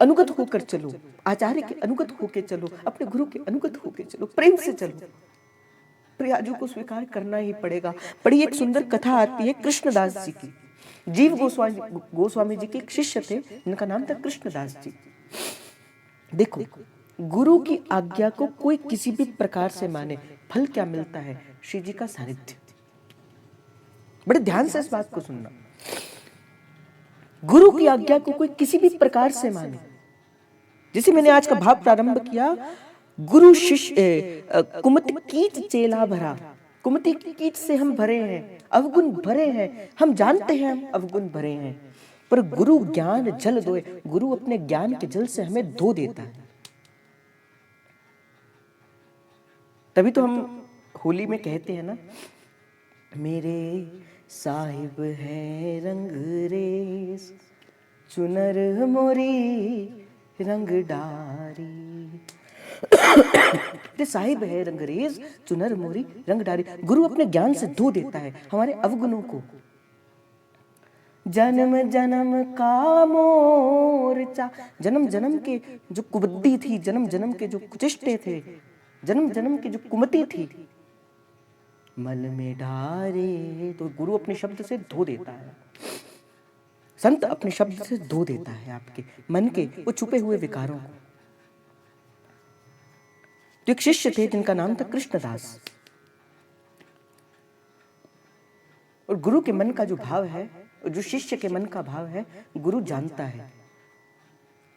अनुगत होकर चलो, आचार्य के अनुगत होकर चलो, अपने गुरु के अनुगत होकर चलो, प्रेम से चलो। प्रियाजू को स्वीकार करना ही पड़ेगा। बड़ी एक सुंदर कथा आती है कृष्णदास जी की। जीव गोस्वामी जी के एक शिष्य थे, जिनका नाम था कृष्णदास जी। देखो, गुरु की आज्ञा को कोई किसी भी प्रकार से माने, फल क्या मिलता है? श्री जी का सानिध्य। बड़े ध्यान से इस बात को सुनना। गुरु की आज्ञा को कोई किसी भी प्रकार से माने, जैसे मैंने आज का भाव प्रारंभ किया, गुरु शिष्य कुमति कीट चेला भरा। कुमति की कीट से हम भरे हैं, अवगुण भरे हैं, हम जानते हैं हम अवगुण भरे हैं, पर गुरु ज्ञान जल दोए। गुरु अपने ज्ञान के जल से हमें धो देता है। तभी तो हम होली में कहते हैं ना, मेरे साहिब है रंग रेस, चुनर मोरी रंग डारी। मेरे साहिब है रंगरेज, चुनर मोरी रंग डारी। गुरु अपने ज्ञान से धो देता है हमारे अवगुणों को। जन्म जन्म का मोर्चा, जन्म जन्म के जो कुबुद्धि थी, जन्म जन्म के जो कुचेष्टे थे, जन्म जन्म की जो कुमति थी, मल में डारे, तो गुरु अपने शब्द से धो देता है। संत अपने शब्द से धो देता है आपके मन के वो छुपे हुए विकारों को। तो एक शिष्य थे जिनका नाम था कृष्णदास, और गुरु के मन का जो भाव है, जो शिष्य के मन का भाव है, गुरु जानता है।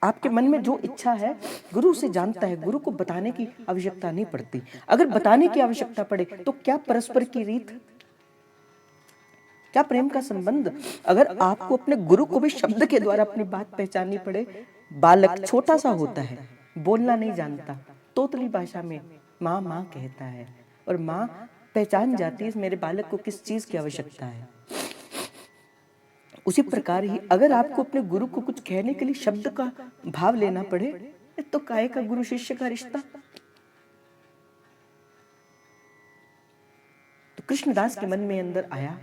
आपके मन में जो इच्छा है गुरु उसे जानता है, गुरु को बताने की आवश्यकता नहीं पड़ती। अगर बताने की आवश्यकता पड़े तो क्या परस्पर की रीत, क्या प्रेम का संबंध। अगर आपको अपने गुरु को भी शब्द के द्वारा अपनी बात पहचाननी पड़े, बालक छोटा सा होता है, बोलना नहीं जानता, तोतली भाषा में माँ माँ कहता है, और माँ पहचान जाती है मेरे बालक को किस चीज की आवश्यकता है। उसी प्रकार ही अगर आपको अपने गुरु को कुछ कहने के लिए शब्द का भाव लेना पड़े, तो काहे का गुरु शिष्य का रिश्ता। तो कृष्णदास के मन में अंदर आया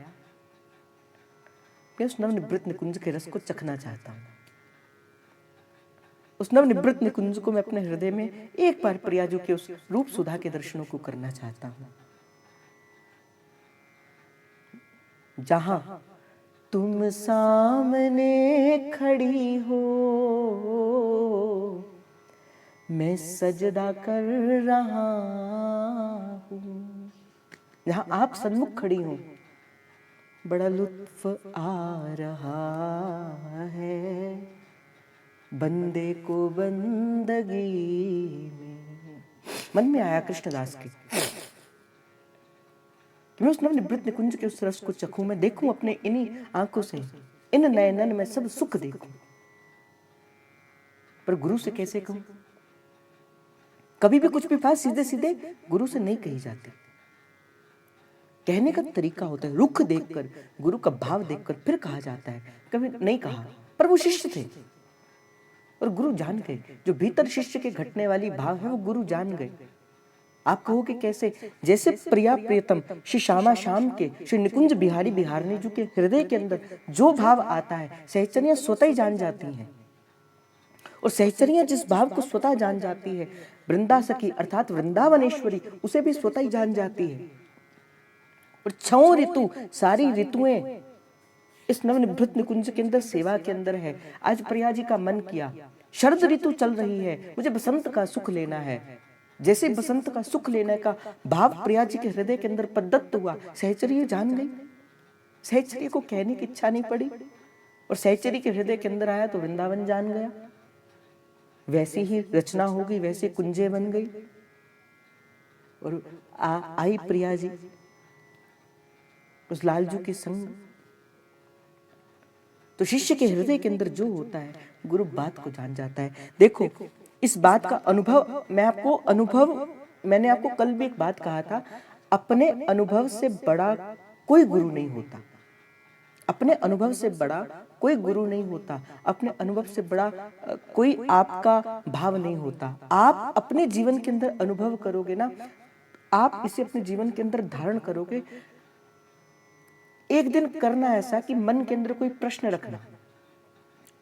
कि उस नवनिवृत्त निकुंज के रस को चखना चाहता हूं। उस नवनिवृत्त निकुंज को मैं अपने हृदय में एक बार प्रियाजू के उस रूप सुधा के दर्शनों को करना चाहता हूं, जहां तुम सामने खड़ी हो, मैं सजदा कर रहा हूं। जहां आप सन्मुख खड़ी हो, बड़ा लुत्फ आ रहा है बंदे को बंदगी में। मन में आया कृष्णदास के कि मैं उस नवनिवृत्त निकुंज के उस रस को चखूं, मैं देखूं अपने इन्हीं आंखों से, इन नयनन में सब सुख देखूं। पर गुरु से कैसे कहूं। कभी भी कुछ भी बात सीधे सीधे गुरु से नहीं कही जाती। कहने का तरीका होता है, रुख देखकर, गुरु का भाव देखकर फिर कहा जाता है। कभी नहीं कहा, पर वो शिष्य थे और गुरु जान गए। जो भीतर शिष्य के घटने वाली भाव है वो गुरु जान गए। आप कहोगे कैसे। जैसे प्रिया प्रियतम श्री श्यामा श्याम के श्री निकुंज बिहारी बिहारनी जी के हृदय के अंदर जो भाव आता है, सहचरियां स्वतः ही जान जाती हैं। और सहचरियां जिस भाव को स्वतः जान जाती है, वृंदा सखी अर्थात वृंदावनेश्वरी उसे भी स्वतः ही जान जाती है। और छौ ऋतु, सारी ऋतुएं इस नवनिवृत्त निकुंज के अंदर सेवा के अंदर है। आज प्रिया जी का मन किया, शरद ऋतु चल रही है, मुझे बसंत का सुख लेना है। जैसे बसंत का सुख लेने का भाव प्रिया जी के हृदय के अंदर प्रदत्त हुआ, सहचरी जान गई। सहचरी को कहने की इच्छा नहीं पड़ी, और सहचरी के हृदय के अंदर आया तो वृंदावन जान गया। वैसी ही रचना हो गई, वैसे कुंजे बन गई। और आई प्रिया जी उस लालजू के संग। तो शिष्य के हृदय के अंदर जो होता है, गुरु बात को जान जाता है। देखो इस बात का अनुभव मैंने आपको कल भी एक बात कहा था, अपने अनुभव से बड़ा कोई गुरु नहीं होता। अपने अनुभव से बड़ा कोई गुरु नहीं होता। अपने अनुभव से बड़ा कोई आपका भाव नहीं होता। आप अपने जीवन के अंदर अनुभव करोगे ना, आप इसे अपने जीवन के अंदर धारण करोगे। एक दिन करना ऐसा कि मन के अंदर कोई प्रश्न रखना,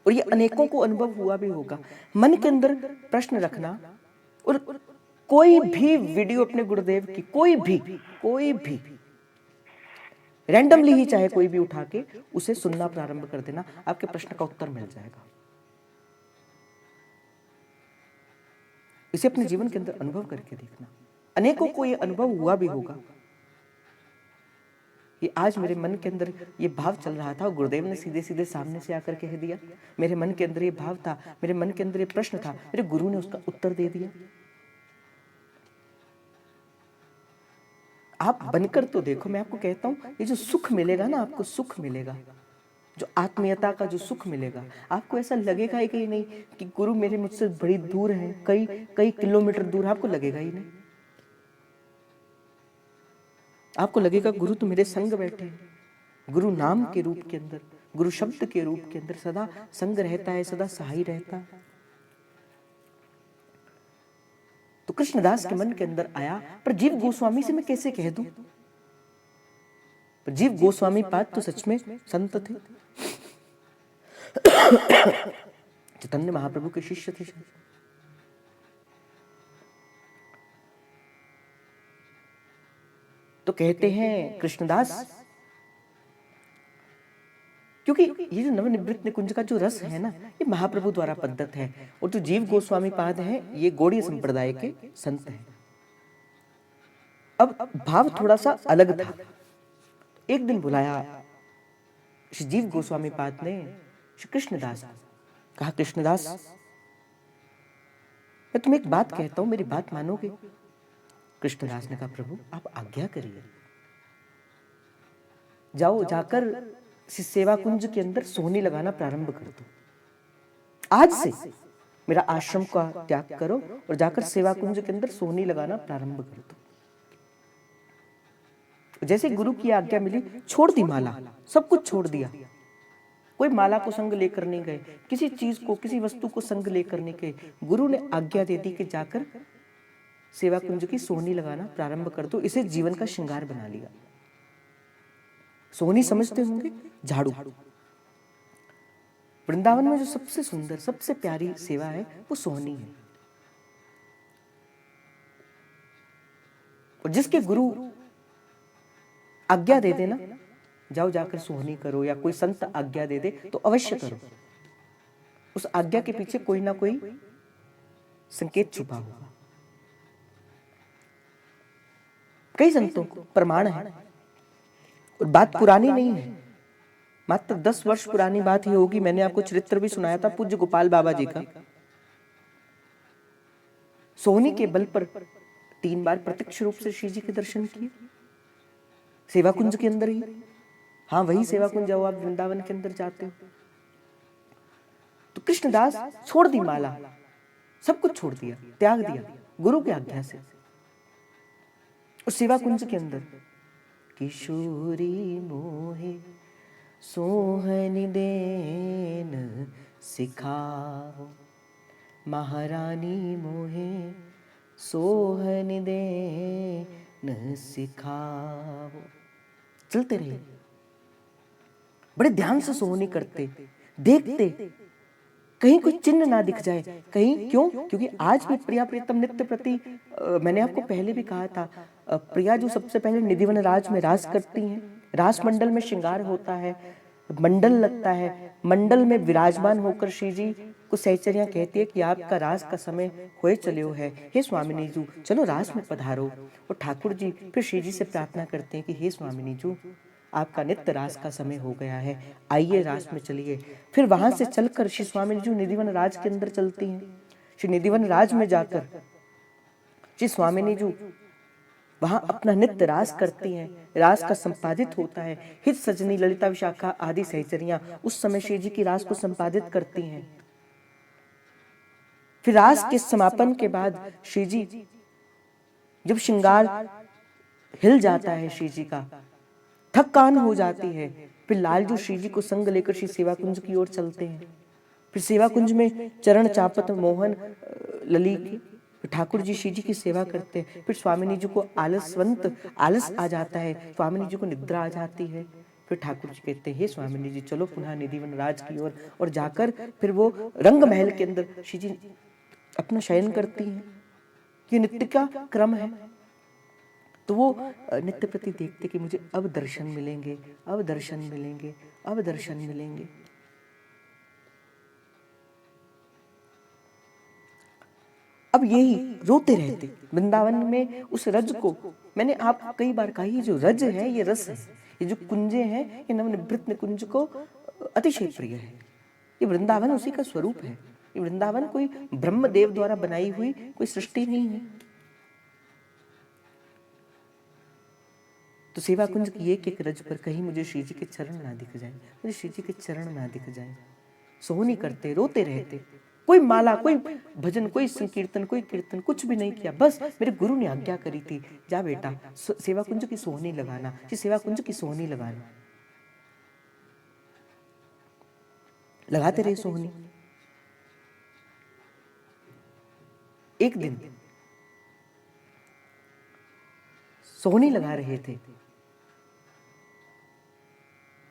और ये अनेकों को अनुभव हुआ भी होगा। मन के अंदर प्रश्न रखना, और कोई भी वीडियो अपने गुरुदेव की, कोई भी रैंडमली ही चाहे कोई भी उठा के उसे सुनना प्रारंभ कर देना, आपके प्रश्न का उत्तर मिल जाएगा। इसे अपने जीवन के अंदर अनुभव करके देखना। अनेकों को ये अनुभव हुआ भी होगा। ये आज मेरे मन के अंदर ये भाव चल रहा था, गुरुदेव ने सीधे सीधे सामने से आकर कह दिया। मेरे मन के अंदर ये भाव था, मेरे मन के अंदर ये प्रश्न था, मेरे गुरु ने उसका उत्तर दे दिया। आप बनकर तो देखो। मैं आपको कहता हूं, ये जो सुख मिलेगा ना, आपको सुख मिलेगा, जो आत्मीयता का जो सुख मिलेगा, आपको ऐसा लगेगा ही कहीं नहीं कि गुरु मेरे मुझसे बड़ी दूर है, कई किलोमीटर दूर, आपको लगेगा ही नहीं। आपको लगेगा गुरु तो मेरे संग बैठे हैं। गुरु नाम के रूप के अंदर, गुरु शब्द के रूप के अंदर सदा संग रहता है, सदा सहाय रहता है। तो कृष्णदास के मन के अंदर आया, पर जीव गोस्वामी से मैं कैसे कह दूं? पर जीव गोस्वामी पाद तो सच में संत थे, चैतन्य महाप्रभु के शिष्य थे। तो कहते हैं कृष्णदास, क्योंकि ये जो नवनिवृत्त निकुंज का जो रस है ना, ये महाप्रभु द्वारा पद्धत है, और जो जीव गोस्वामी पाद है ये गौड़ीय संप्रदाय के संत हैं। अब भाव थोड़ा सा अलग था। एक दिन बुलाया श्री जीव गोस्वामी पाद ने श्री कृष्णदास, कहा कृष्णदास मैं तुम्हें एक बात कहता हूं, मेरी बात मानोगे? कृष्णदास ने कहा प्रभु आप आज्ञा करिए। जाओ जाकर सेवा कुंज के अंदर सोहनी लगाना प्रारंभ कर दो। आज से मेरा आश्रम का त्याग करो और जाकर सेवा कुंज के अंदर सोहनी लगाना प्रारंभ कर दो। जैसे गुरु की आज्ञा मिली, छोड़ दी माला, सब कुछ छोड़ दिया। कोई माला को संग लेकर नहीं गए, किसी चीज को, किसी वस्तु को संग लेकर नहीं गए। गुरु ने आज्ञा दे दी कि जाकर सेवा कुंज की सोहनी लगाना प्रारंभ कर दो। इसे जीवन का श्रृंगार बना लिया। सोहनी समझते होंगे, झाड़ू। वृंदावन में जो सबसे सुंदर, सबसे प्यारी सेवा है वो सोहनी है। और जिसके गुरु आज्ञा दे देना, जाओ जाकर सोहनी करो, या कोई संत आज्ञा दे दे तो अवश्य करो। उस आज्ञा के पीछे कोई ना कोई संकेत छुपा होगा। कई संतों को प्रमाण है, और बात पुरानी नहीं है, मात्र 10 वर्ष पुरानी बात ही होगी। मैंने आपको चरित्र भी सुनाया था पूज्य गोपाल बाबा जी का। सोहनी के बल पर 3 बार प्रत्यक्ष रूप से श्री जी के दर्शन किए, सेवा कुंज के अंदर ही। हाँ, वही सेवा कुंज जाओ आप वृंदावन के अंदर जाते हो। तो कृष्णदास छोड़ दी माला, सब कुछ छोड़ दिया, त्याग दिया गुरु की आज्ञा से। उस सेवा कुंज के अंदर किशोरी मोहे सोहनी देन सिखाओ, महारानी मोहे सोहनी देन सिखाओ। चलते रहे, बड़े ध्यान से सोहनी करते, देखते कहीं कोई चिन्ह ना दिख जाए। कहीं क्यों? क्योंकि आज भी प्रिया प्रियतम नित्य प्रति, मैंने आपको पहले भी कहा था, प्रिया जो सबसे पहले निधिवन राज में रास करती हैं, रास मंडल में श्रृंगार होता है, मंडल लगता है, मंडल में विराजमान होकर श्री जी को सहचरियां कहती है कि आपका रास का समय होए चलियो है, हे स्वामिनी जू चलो रास में पधारो। और ठाकुर जी फिर श्री जी से प्रार्थना करते हैं कि हे स्वामिनी जू आपका नित्य रास का समय हो गया है, आइए रास में चलिए। फिर वहां से चलकर श्री स्वामिनी जी निधिवन राज के अंदर चलती हैं। श्री निधिवन राज में जाकर श्री स्वामिनी जी वहां अपना नित्य रास करती हैं। रास का संपादित होता है, हित सजनी ललिता विशाखा आदि सहचरियां उस समय श्री जी की रास को संपादित करती हैं। फिर रास के समापन के बाद श्री जी जब श्रृंगार हिल जाता है, श्री जी का थकान हो जाती है, फिर लालजू श्री जी को संग लेकर श्री सेवा कुंज की ओर चलते हैं। फिर सेवा कुंज में चरण चापत मोहन ललित ठाकुर जी श्री जी की सेवा करते हैं। फिर स्वामिनी जी को आलस आ जाता है, स्वामिनी जी को निद्रा आ जाती है। फिर ठाकुर जी कहते हैं हे स्वामिनी जी चलो पुनः निधिवन राज की ओर, और जाकर फिर वो रंग महल के अंदर श्री जी अपना शयन करती हैं। ये नित्य का क्रम है। तो वो नित्य प्रति देखते कि मुझे अब दर्शन मिलेंगे, अब दर्शन मिलेंगे, अब दर्शन मिलेंगे। अब यही रोते रहते वृंदावन में उस रज को। मैंने आपको कई बार कहा ये जो रज है, ये रस है, ये जो कुंजे हैं, ये नवनिवृत्त निकुंज को अतिशय प्रिय है। ये वृंदावन उसी का स्वरूप है। ये वृंदावन कोई ब्रह्मदेव द्वारा बनाई हुई कोई सृष्टि नहीं है। तो सेवा कुंज की एक रज पर कहीं मुझे श्री जी के चरण ना दिख जाए, मुझे श्री जी के चरण ना दिख जाए। सोहनी करते रोते रहते, कोई माला, कोई भजन, कोई संकीर्तन, कोई कीर्तन, कुछ भी नहीं किया। बस मेरे गुरु ने आज्ञा करी थी, जा बेटा सेवा कुंज की सोहनी लगाना, सेवा कुंज की सोहनी लगाना। लगाते रहे सोहनी। एक दिन सोहनी लगा रहे थे।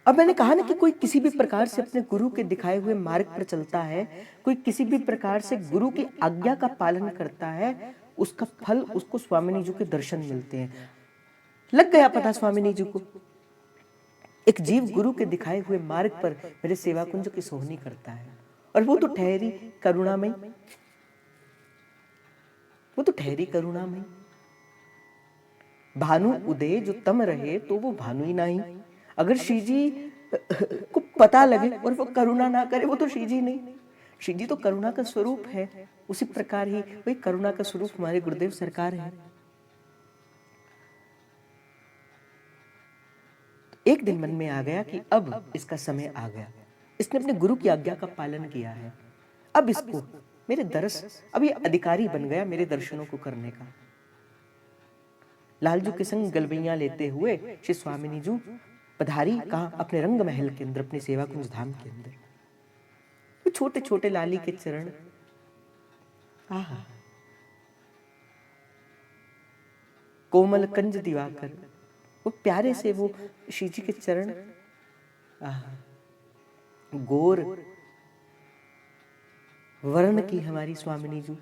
अब मैंने कहा ना कि कोई किसी भी प्रकार से अपने गुरु के दिखाए हुए मार्ग पर चलता है, कोई किसी भी प्रकार से गुरु की आज्ञा का पालन करता है, उसका फल उसको स्वामिनी जी के दर्शन मिलते हैं। लग गया पता स्वामिनी जी को, एक जीव गुरु के दिखाए हुए मार्ग पर मेरे सेवा कुंज की सोहनी करता है, और वो तो ठहरी करुणामयी, वो तो ठहरी करुणामयी। भानु उदय जो तम रहे तो वो भानु ही नहीं। अगर श्री जी को पता लगे और वो करुणा ना करे, वो तो श्री जी नहीं। श्री जी तो करुणा का स्वरूप है। उसी प्रकार ही वही करुणा का स्वरूप हमारे गुरुदेव सरकार है। एक दिन मन में आ गया कि अब इसका समय आ गया, इसने अपने गुरु की आज्ञा का पालन किया है, अब इसको मेरे दर्श, अब ये अधिकारी बन गया मेरे दर्शनों को करने का। लालजू के संग गलबैया लेते हुए श्री स्वामिनी जी पधारी कहा अपने रंग महल के अंदर, अपने सेवा कुंज धाम के अंदर। छोटे छोटे लाली के चरण, आहा, कोमल कंज दिवाकर, वो प्यारे से वो श्री जी के चरण, आहा, गोर वर्ण की हमारी स्वामिनी जी,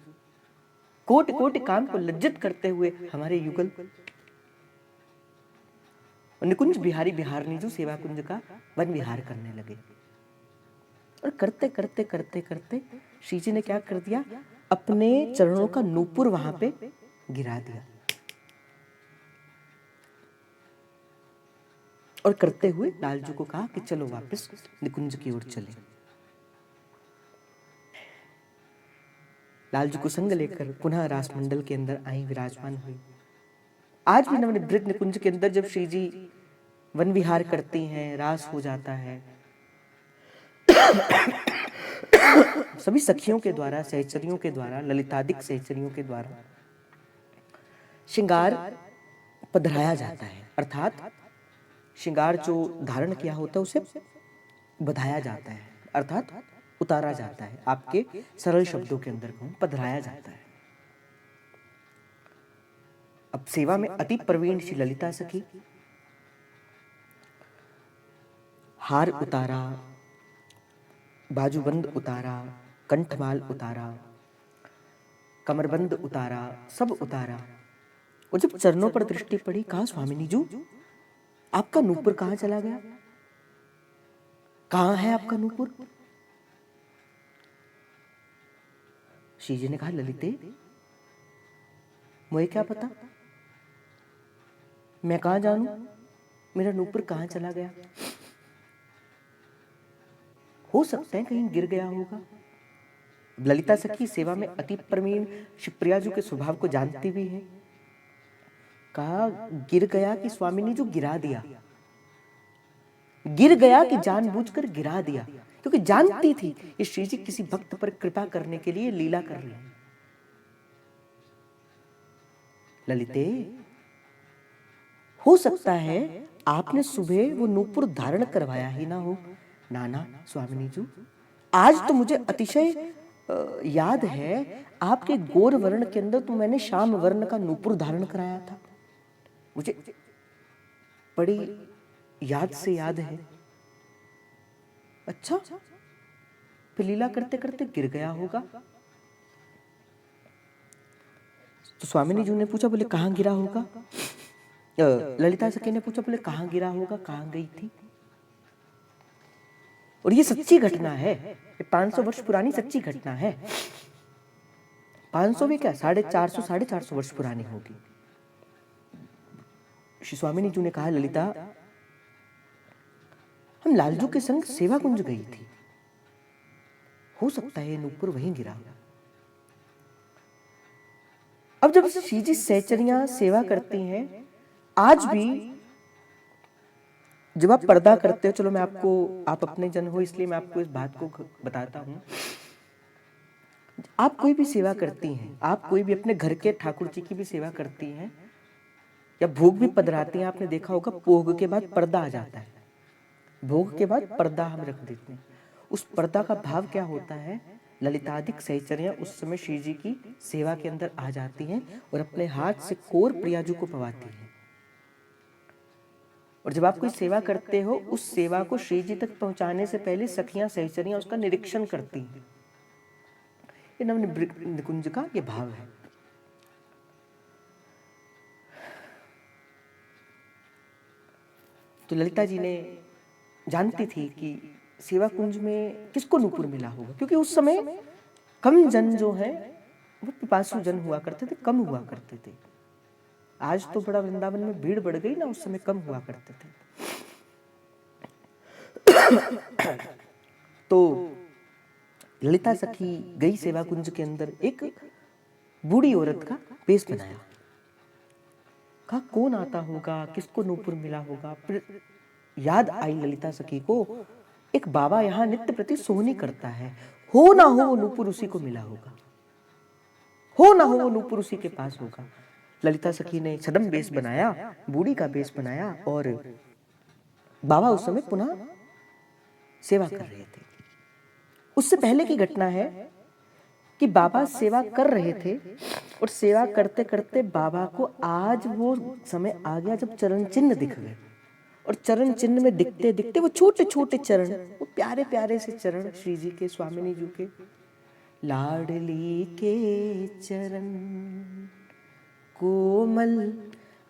कोट कोट काम को लज्जित करते हुए हमारे युगल। निकुंज बिहारी बिहारनी जो सेवा कुंज का वन विहार करने लगे, और करते करते करते करते श्री जी ने क्या कर दिया, अपने चरणों का नूपुर वहां पे गिरा दिया, और करते हुए लालजू को कहा कि चलो वापस निकुंज की ओर चले। लालजू को संग लेकर पुनः रासमंडल के अंदर आई, विराजमान हुई। आज भी नवनिवृत्त निकुंज के अंदर जब श्री जी वन विहार करती हैं, रास हो जाता है, सभी सखियों के द्वारा, सहचरियों के द्वारा, ललितादिक सहचरियों के द्वारा श्रृंगार पधराया जाता है, अर्थात श्रृंगार जो धारण किया होता है उसे बधाया जाता है, अर्थात उतारा जाता है। आपके सरल शब्दों के अंदर कहूं, पधराया जाता है। अब सेवा में अति प्रवीण श्री ललिता सखी हार उतारा, बाजूबंद उतारा, कंठमाल उतारा, कमरबंद उतारा, सब उतारा। और जब चरणों पर दृष्टि पड़ी, कहा स्वामिनी जी आपका नूपुर कहां चला गया, कहां है आपका नूपुर? श्री जी ने कहा ललिते मुझे क्या पता, मैं कहां जानूं मेरा नूपुर कहां चला गया, हो सकता है कहीं गिर गया होगा। ललिता सखी सेवा में अति प्रवीण शिवप्रिया जी के स्वभाव को जानती भी है। कहा गिर गया कि स्वामिनी जो गिरा दिया, गिर गया कि जानबूझकर गिरा दिया, क्योंकि जानती थी ये श्री जी किसी भक्त पर कृपा करने के लिए लीला कर रही है। ललिते हो सकता है आपने सुबह वो नूपुर धारण करवाया ही ना हो। नाना स्वामिनी जी आज तो मुझे अतिशय याद है, आपके गोर वर्ण के अंदर तो मैंने श्याम वर्ण का नूपुर धारण कराया था, मुझे बड़ी याद से याद है। अच्छा, फिर लीला करते करते गिर गया होगा। तो स्वामिनी जी ने पूछा, बोले कहां गिरा होगा? ललिता सखी ने पूछा, बोले कहां गिरा होगा, कहां गई थी? और ये सच्ची घटना है, ये 500 वर्ष पुरानी सच्ची घटना है। 500 भी क्या, 450 वर्ष पुरानी होगी। श्री स्वामिनी जी ने कहा, ललिता हम लालजू के संग सेवा कुंज गई थी, हो सकता है नूपुर वहीं गिरा। अब जब श्री जी सहचरियां सेवा करती हैं, आज भी जब आप पर्दा करते हो, चलो मैं आपको, आप अपने जन हो इसलिए मैं आपको इस बात को बताता हूं, आप कोई भी सेवा करती हैं, आप कोई भी अपने घर के ठाकुर जी की भी सेवा करती हैं या भोग भी पधराती हैं, आपने देखा होगा भोग के बाद पर्दा आ जाता है। भोग के बाद पर्दा हम रख देते हैं। उस पर्दा का भाव क्या होता है? ललितादिक सहचर्या उस समय श्री जी की सेवा के अंदर आ जाती हैं और अपने हाथ से कोर प्रियाजू को पवाती हैं। और जब आप कोई सेवा करते हो, उस सेवा को श्री जी तक पहुंचाने से पहले सखियां सहचरियां उसका निरीक्षण करती हैं। ये नव निकुंज का ये भाव है। तो ललिता जी ने जानती थी कि सेवा कुंज में किसको नूपुर मिला होगा, क्योंकि उस समय कम जन जो है वो पिपासु जन हुआ करते थे, कम हुआ करते थे। आज तो बड़ा वृंदावन में भीड़ बढ़ गई ना, उस समय कम हुआ करते थे। तो ललिता सखी गई सेवा कुंज के अंदर, एक बूढ़ी औरत का वेश बनाया। कहा कौन आता होगा, किसको नूपुर मिला होगा। फिर याद आई ललिता सखी को, एक बाबा यहाँ नित्य प्रति सोहनी करता है, हो ना हो वो नूपुर उसी को मिला होगा, हो ना हो वो नूपुर उसी के पास होगा। ललिता सखी ने छदम बेस बनाया, बूढ़ी का बेस बनाया, और बाबा उस समय पुनः सेवा कर रहे थे। उससे पहले की घटना है कि बाबा सेवा कर रहे थे और सेवा करते करते बाबा को आज वो समय आ गया जब चरण चिन्ह दिख गए। और चरण चिन्ह में दिखते दिखते वो छोटे छोटे चरण, वो प्यारे प्यारे से चरण श्री जी के, स्वामिनी जी के, लाडली के चरण कोमल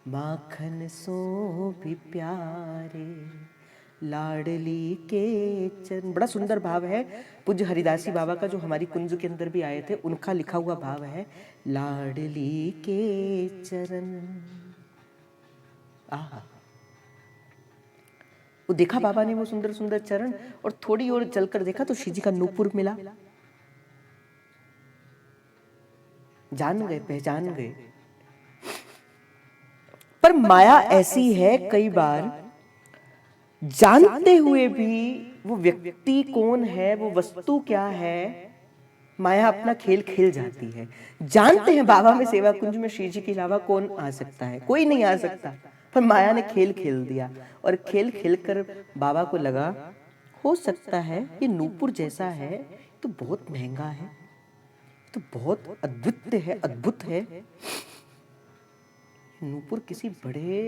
माखन सो भी प्यारे, लाडली के चरण। बड़ा सुंदर भाव है। पूज्य हरिदासी बाबा का जो हमारी कुंज के अंदर भी आए थे, उनका लिखा हुआ भाव है, लाडली के चरण। आहा, वो देखा बाबा ने वो सुंदर सुंदर चरण, और थोड़ी और चलकर देखा तो श्री जी का नूपुर मिला। जान गए, पहचान गए। पर माया ऐसी है, कई बार जानते हुए भी वो व्यक्ति कौन है, वो वस्तु क्या है, माया अपना खेल खेल जाती है। जानते हैं बाबा में, सेवा कुंज में श्री जी के अलावा कौन आ सकता है, कोई नहीं आ सकता, पर माया ने खेल खेल दिया। और खेल खेलकर बाबा को लगा हो सकता है ये नूपुर जैसा है तो बहुत महंगा है, तो बहुत अद्भुत है, अद्भुत है, नूपुर किसी बड़े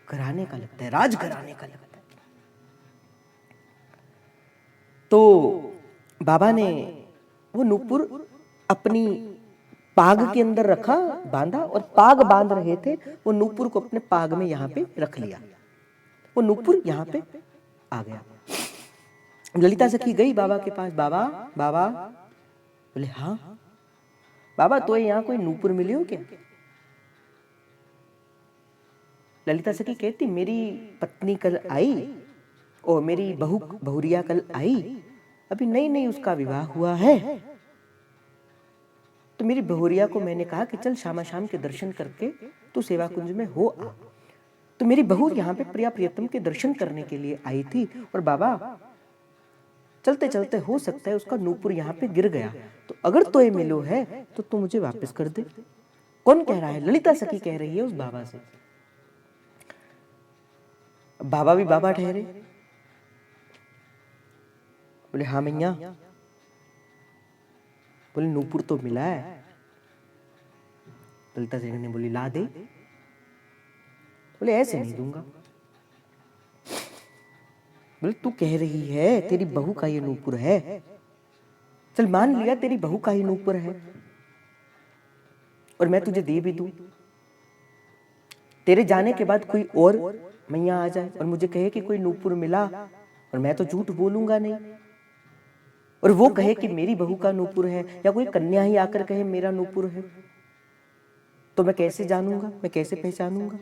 घराने का लगता है, राजघराने का लगता है। तो बाबा ने वो नूपुर अपनी पाग के अंदर रखा, बांधा, और पाग बांध रहे थे, वो नूपुर को अपने पाग में यहाँ पे रख लिया। वो नूपुर यहाँ पे आ गया। ललिता सखी गई बाबा के पास, बाबा बाबा, बोले हाँ बाबा, तो यहाँ कोई नूपुर मिली हो क्या? ललिता सखी कहती, मेरी पत्नी कल आई और मेरी बहू बहुरिया कल आई, अभी नई नई उसका विवाह हुआ है, तो मेरी बहुरिया को मैंने कहा कि चल शामा शाम के दर्शन करके तू सेवा कुंज में हो आ। तो मेरी बहू यहाँ पे प्रिया प्रियतम के दर्शन करने के लिए आई थी, और बाबा चलते चलते हो सकता है उसका नूपुर यहाँ पे गिर गया, तो अगर तो ये मिलो है तो तू मुझे वापस कर दे। कौन कह रहा है? ललिता सखी कह रही है उस बाबा से। बाबा भी बाबा ठहरे, बोले हाँ मैया, बोले नूपुर तो मिला है। ललिता सखी ने बोली ला दे। बोले ऐसे नहीं दूंगा। बोले तू कह रही है तेरी बहू का ये नूपुर है, चल मान लिया तेरी बहू का ही नूपुर है, और मैं तुझे दे भी दूं, तेरे जाने के बाद कोई और मैया आ जाए और मुझे कहे कि कोई नूपुर मिला, और मैं तो झूठ बोलूंगा नहीं, और वो कहे कि मेरी बहू का नूपुर है, या कोई कन्या ही आकर कहे मेरा नूपुर है, तो मैं कैसे जानूंगा, मैं कैसे पहचानूंगा?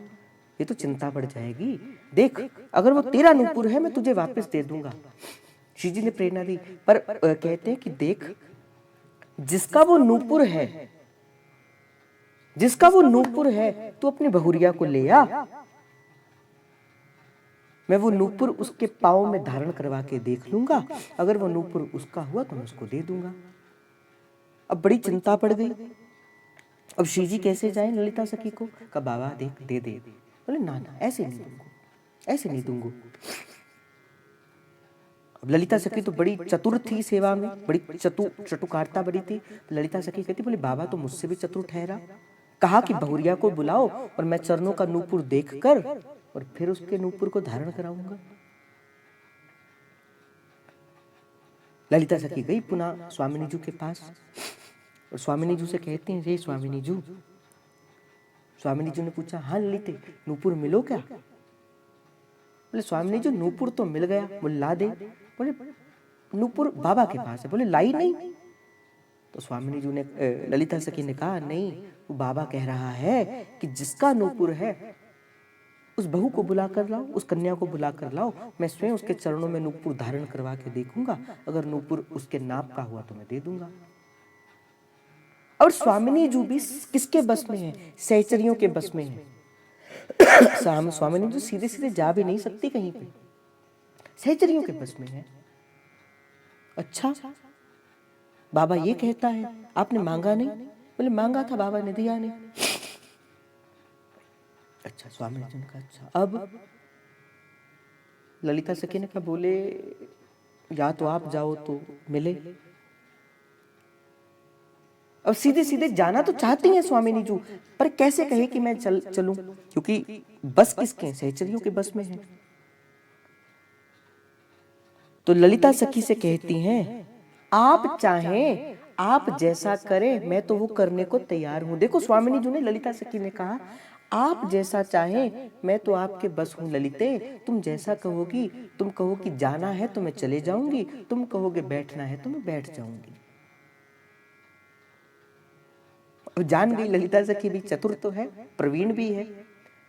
ये तो चिंता बढ़ जाएगी। देख, अगर वो तेरा नूपुर है मैं तुझे वापस दे दूंगा। श्री जी ने प्रेरणा दी, पर कहते हैं कि देख, जिसका वो नूपुर है, जिसका वो नूपुर है, तू अपनी बहुरिया को ले आ, मैं वो नूपुर उसके पाँव में धारण करवा के देख लूंगा, अगर वो नूपुर उसका हुआ तो मैं उसको दे दूंगा। अब बड़ी चिंता पड़ गई। अब श्री जी कैसे जाएं ललिता सखी को? कहा बाबा देख दे दे। बोले ना ना ऐसे नहीं दूंगा, ऐसे नहीं दूंगा। अब ललिता सखी तो बड़ी चतुर थी सेवा में, बड़ी चटुकारता बड़ी थी। ललिता सखी कहती बोले बाबा तो मुझसे भी चतुर ठहरा। कहा कि बहुरिया को बुलाओ और मैं चरणों का नूपुर देखकर और फिर उसके नूपुर को धारण कराऊंगा। ललिता सखी गई पुनः स्वामिनी जी के पास और स्वामिनी जी से कहती हैं, रे स्वामिनी जी। स्वामिनी जी ने पूछा, हाँ ललिते नूपुर मिलो क्या? बोले स्वामिनी जी नूपुर तो मिल गया, बोले ला दे। बोले नूपुर बाबा के पास है। बोले लाई नहीं। तो स्वामिनी जी ने ललिता सखी ने कहा, नहीं वो बाबा कह रहा है कि जिसका नूपुर है उस बहू को बुला कर लाओ, उस कन्या को बुला कर लाओ, मैं स्वयं उसके चरणों में नूपुर धारण करवा के देखूंगा, अगर नूपुर उसके नाप का हुआ तो मैं दे दूंगा। और स्वामिनी जी भी किसके बस में है? सहचरियों के बस में है। स्वामिनी जी सीधे सीधे जा भी नहीं सकती कहीं पे, सहचरियों के बस में है। अच्छा बाबा ये कहता है आपने मांगा नहीं? बोले मांगा था बाबा ने दिया नहीं। अच्छा स्वामी जी ने कहा अच्छा। अब ललिता सखी ने कहा बोले या तो आप जाओ तो मिले। अब सीधे सीधे जाना तो चाहती हैं स्वामिनी जी, पर कैसे कहे कि मैं चलूं, क्योंकि बस किसके? सहचरियों के बस में है। तो ललिता सखी से कहती हैं, आप चाहें आप जैसा करें मैं तो वो करने को तैयार हूं। देखो स्वामिनी जी ने, ललिता सखी ने कहा आप जैसा चाहें मैं तो आपके बस हूं ललिते, तुम जैसा कहोगी। तुम कहो कि जाना है तो मैं चले जाऊंगी, तुम कहोगे बैठना है तो मैं बैठ जाऊंगी। अब जान गई ललिता सखी भी चतुर तो है, प्रवीण भी है,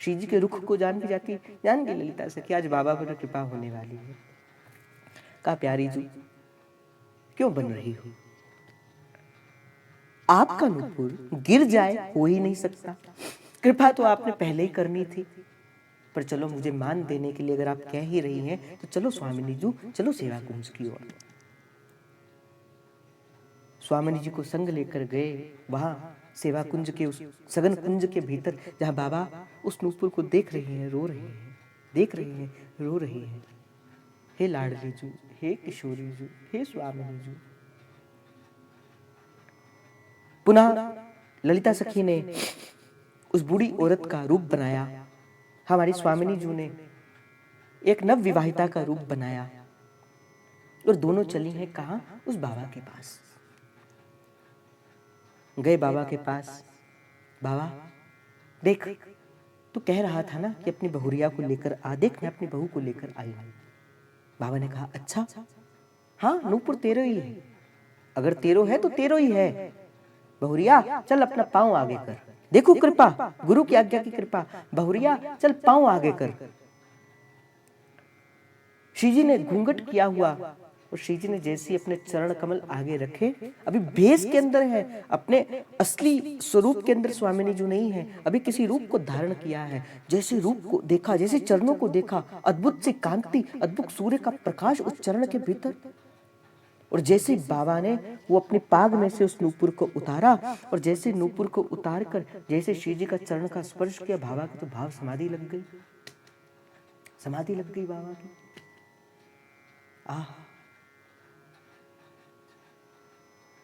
श्री जी के रुख को जान भी जाती। जान गई ललिता सखी आज बाबा पर कृपा होने वाली है। कहा प्यारी जी क्यों बन रही हो? आपका नूपुर गिर जाए हो ही नहीं सकता, कृपा तो आपने पहले ही करनी थी। पर चलो मुझे मान देने के लिए अगर आप कह ही रही हैं तो चलो स्वामिनी जी, चलो सेवा कुंज की ओर। स्वामिनी जी को संग लेकर गए वहां सेवा कुंज के उस सगन कुंज के भीतर, जहां बाबा उस नूपुर को देख रहे हैं, रो रहे हैं, देख रहे हैं, रो रहे हैं। हे लाडली जू, हे किशोरी जू, हे स्वामिनी जू। पुनः ललिता सखी ने उस बूढ़ी औरत का रूप बनाया, हमारी स्वामिनी जी ने एक नव विवाहिता का रूप बनाया और दोनों चली हैं कहां? उस बाबा के पास। गए बाबा के पास, बाबा देख तू कह रहा था ना कि अपनी बहुरिया को लेकर आ, देख मैं अपनी बहू को लेकर आई हूं। बाबा ने कहा अच्छा हाँ नूपुर तेरो ही है, अगर तेरो है तो तेरो ही है। बहुरिया चल अपना पांव आगे कर, देखो कृपा, गुरु की आज्ञा की कृपा। बहुरिया चल पांव आगे कर। श्री जी ने घूंघट किया हुआ और श्री जी ने जैसे अपने चरण कमल आगे रखे, अभी भेष के अंदर है, अपने असली स्वरूप के अंदर स्वामिनी जी नहीं है, अभी किसी रूप को धारण किया है। जैसे रूप को देखा, जैसे चरणों को देखा, अद्भुत सी कांति, अद्भुत सूर्य का प्रकाश उस चरण के भीतर। और जैसे बाबा ने वो अपनी पाग में से उस नूपुर को उतारा और जैसे नूपुर को उतार कर जैसे श्री जी का चरण का स्पर्श किया, बाबा की तो भाव समाधि लग गई, समाधि लग गई बाबा की। आह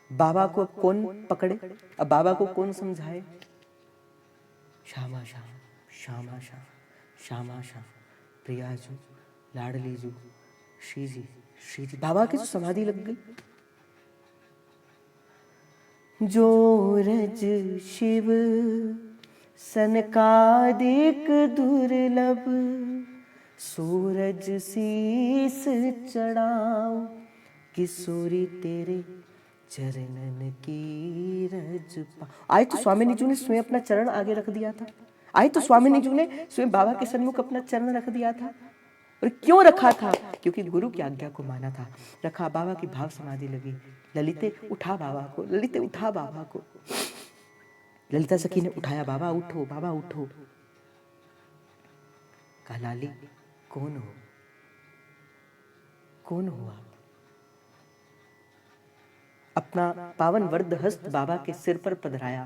बाबा को अब कौन पकड़े, अब बाबा को कौन समझाए? श्यामा श्याम, श्यामा श्याम, श्यामा श्याम, प्रिया जू, लाडली जू, श्री जी, श्री जी। बाबा की तो समाधि लग गई। जो रज शिव सनकादिक दुर्लभ, सूरज शीस चढ़ाओ, किशोरी तेरे चरणन की रज पा। आज तो स्वामिनी जी ने स्वयं अपना चरण आगे रख दिया था, आज तो स्वामिनी जी ने स्वयं बाबा के सन्मुख अपना चरण रख दिया था। और क्यों रखा था? क्योंकि गुरु की आज्ञा को माना था। रखा, बाबा की भाव समाधि लगी। ललिते उठा बाबा को, ललिते उठा बाबा को। ललिता सखी ने उठाया, बाबा उठो, बाबा उठो। कहा लाली कौन हो, कौन हो आप? अपना पावन वरद हस्त बाबा के सिर पर पधराया।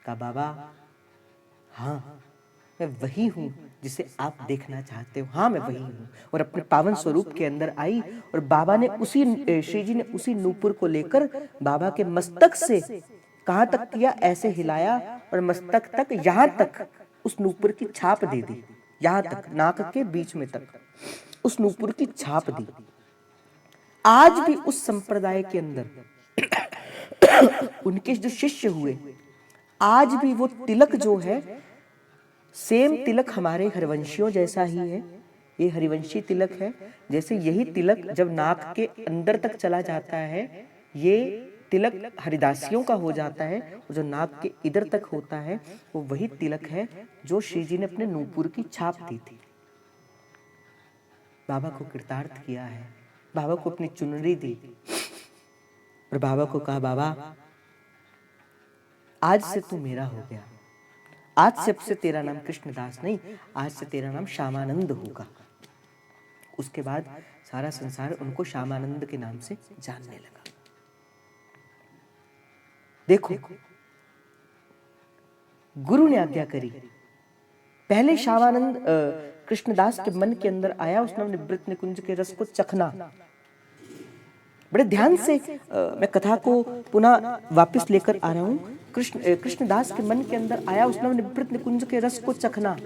कहा बाबा हाँ मैं वही हूँ जिसे आप देखना चाहते हो, हाँ मैं वही हूँ। और अपने पावन स्वरूप के अंदर आई और बाबा ने श्री जी ने उसी नूपुर को लेकर बाबा के मस्तक से कहां तक किया, ऐसे हिलाया और मस्तक तक, यहां तक उस नूपुर की छाप दे दी, यहां तक नाक के बीच में तक उस नूपुर की छाप दी। आज भी उस संप्रदाय के अंदर उनके जो शिष्य हुए, आज भी वो तिलक जो है, सेम तिलक हमारे हरिवंशियों जैसा ही है। ये हरिवंशी तिलक है। जैसे यही तिलक जब नाक के अंदर तक चला जाता है, ये तिलक हरिदासियों का हो जाता है, और जो नाक के इधर तक होता है वो वही तिलक है जो श्री जी ने अपने नूपुर की छाप दी थी। बाबा को कृतार्थ किया है, बाबा को अपनी चुनरी दी और बाबा को कहा बाबा आज से तू मेरा हो गया, आज से तेरा नाम कृष्णदास नहीं, आज से तेरा नाम श्यामानंद होगा। उसके बाद सारा संसार उनको श्यामानंद के नाम से जानने लगा। देखो गुरु ने आज्ञा करी, पहले श्यामानंद कृष्णदास के मन के अंदर आया, उसने निवृत्त निकुंज के रस को चखना। बड़े ध्यान से मैं कथा को पुनः वापस लेकर आ रहा हूँ। कृष्णदास के मन के अंदर आया, उसने निवृत्त निकुंज के रस को चखना।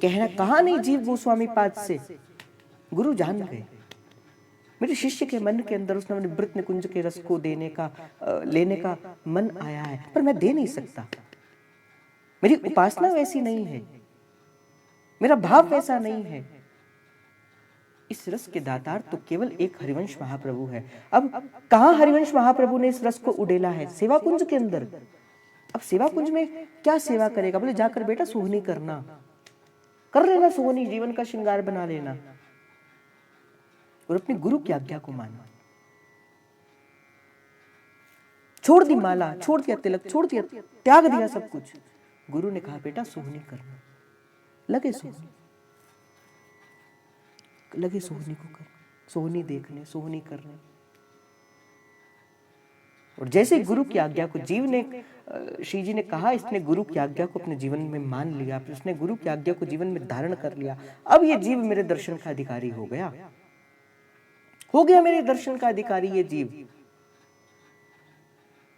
कहना कहा नहीं जीव गोस्वामी पाद से, गुरु जान गए मेरे शिष्य के मन के अंदर उसने निवृत्त निकुंज के रस को देने का लेने का मन आया है, पर मैं दे नहीं सकता। मेरी उपासना वैसी नहीं है, मेरा भाव वैसा नहीं है। इस रस के दातार तो केवल एक हरिवंश महाप्रभु है। अब कहां हरिवंश महाप्रभु ने इस रस को उडेला है? सेवा कुंज के अंदर। अब सेवा कुंज में क्या सेवा करेगा? बोले जाकर बेटा सोहनी करना, कर लेना सोहनी, जीवन का श्रृंगार बना लेना और अपने गुरु की आज्ञा को मानना। छोड़ दी माला, छोड़ दिया तिलक, छोड़ दिया, त्याग दिया सब कुछ। गुरु ने कहा बेटा सोहनी करना। लगे सोहनी, लगे सोहनी को कर, सोहनी देखने, सोहनी करने। और जैसे गुरु की आज्ञा को जीव ने, श्री जी ने कहा इसने गुरु की आज्ञा को अपने जीवन में मान लिया, फिर उसने गुरु की आज्ञा को जीवन में धारण कर लिया। अब ये जीव मेरे दर्शन का अधिकारी हो गया, हो गया मेरे दर्शन का अधिकारी ये जीव।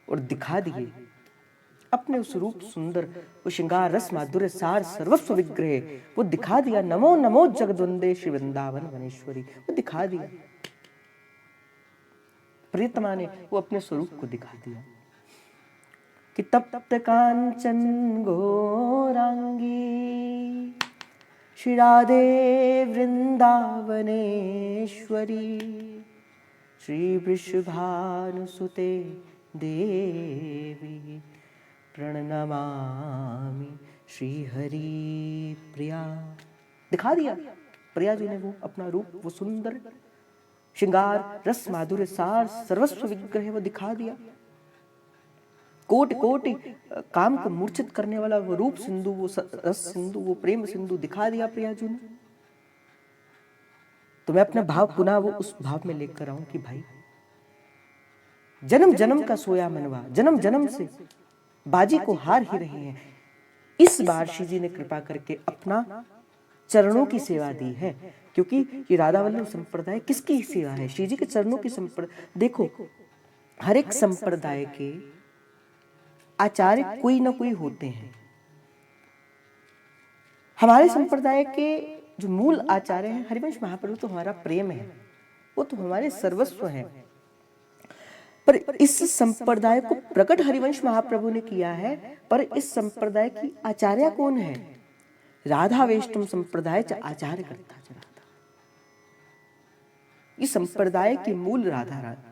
और दिखा दिए अपने उस रूप सुंदर, वो श्रृंगार रस माधुर्य सार सर्वस्व विग्रह, वो दिखा दिया। नमो नमो जगद्वंदे श्री वृंदावन वनेश्वरी, वो दिखा दिया। प्रियतमा ने वो अपने स्वरूप को दिखा दिया कि तप्त कांचन गौरांगी श्री राधे वृंदावनेश्वरी श्री वृषभानुसुते देवी प्रणमामि श्री हरि प्रिया। दिखा दिया प्रिया जी ने वो अपना रूप, वो सुंदर श्रृंगार रस माधुर्य सार सर्वस्व विग्रह वो दिखा दिया। कोटि कोटि काम को मूर्छित करने वाला वो रूप सिंधु, वो रस सिंधु, वो प्रेम सिंधु दिखा दिया प्रिया जी ने। तो मैं अपना भाव पुनः वो उस भाव में लेकर आऊं कि भाई जन्म जन्म का सोया मनवा, जन्म जन्म से बाजी को हार ही रहे हैं। इस बार श्री जी ने कृपा करके अपना चरणों की सेवा दी है, क्योंकि ये राधा वल्लभ संप्रदाय किसकी सेवा है? श्री जी के चरणों की संप्रदाय। देखो हर एक संप्रदाय के आचार्य कोई ना कोई होते हैं। हमारे संप्रदाय के जो मूल आचार्य हैं हरिवंश महाप्रभु, तो हमारा प्रेम है, वो तो हमारे सर्वस्व है। पर इस संप्रदाय को प्रकट हरिवंश महाप्रभु ने किया है, पर इस संप्रदाय की आचार्य कौन है? राधा वेष्टम संप्रदाय च आचार्य करता च राधा। इस संप्रदाय की मूल राधा रानी,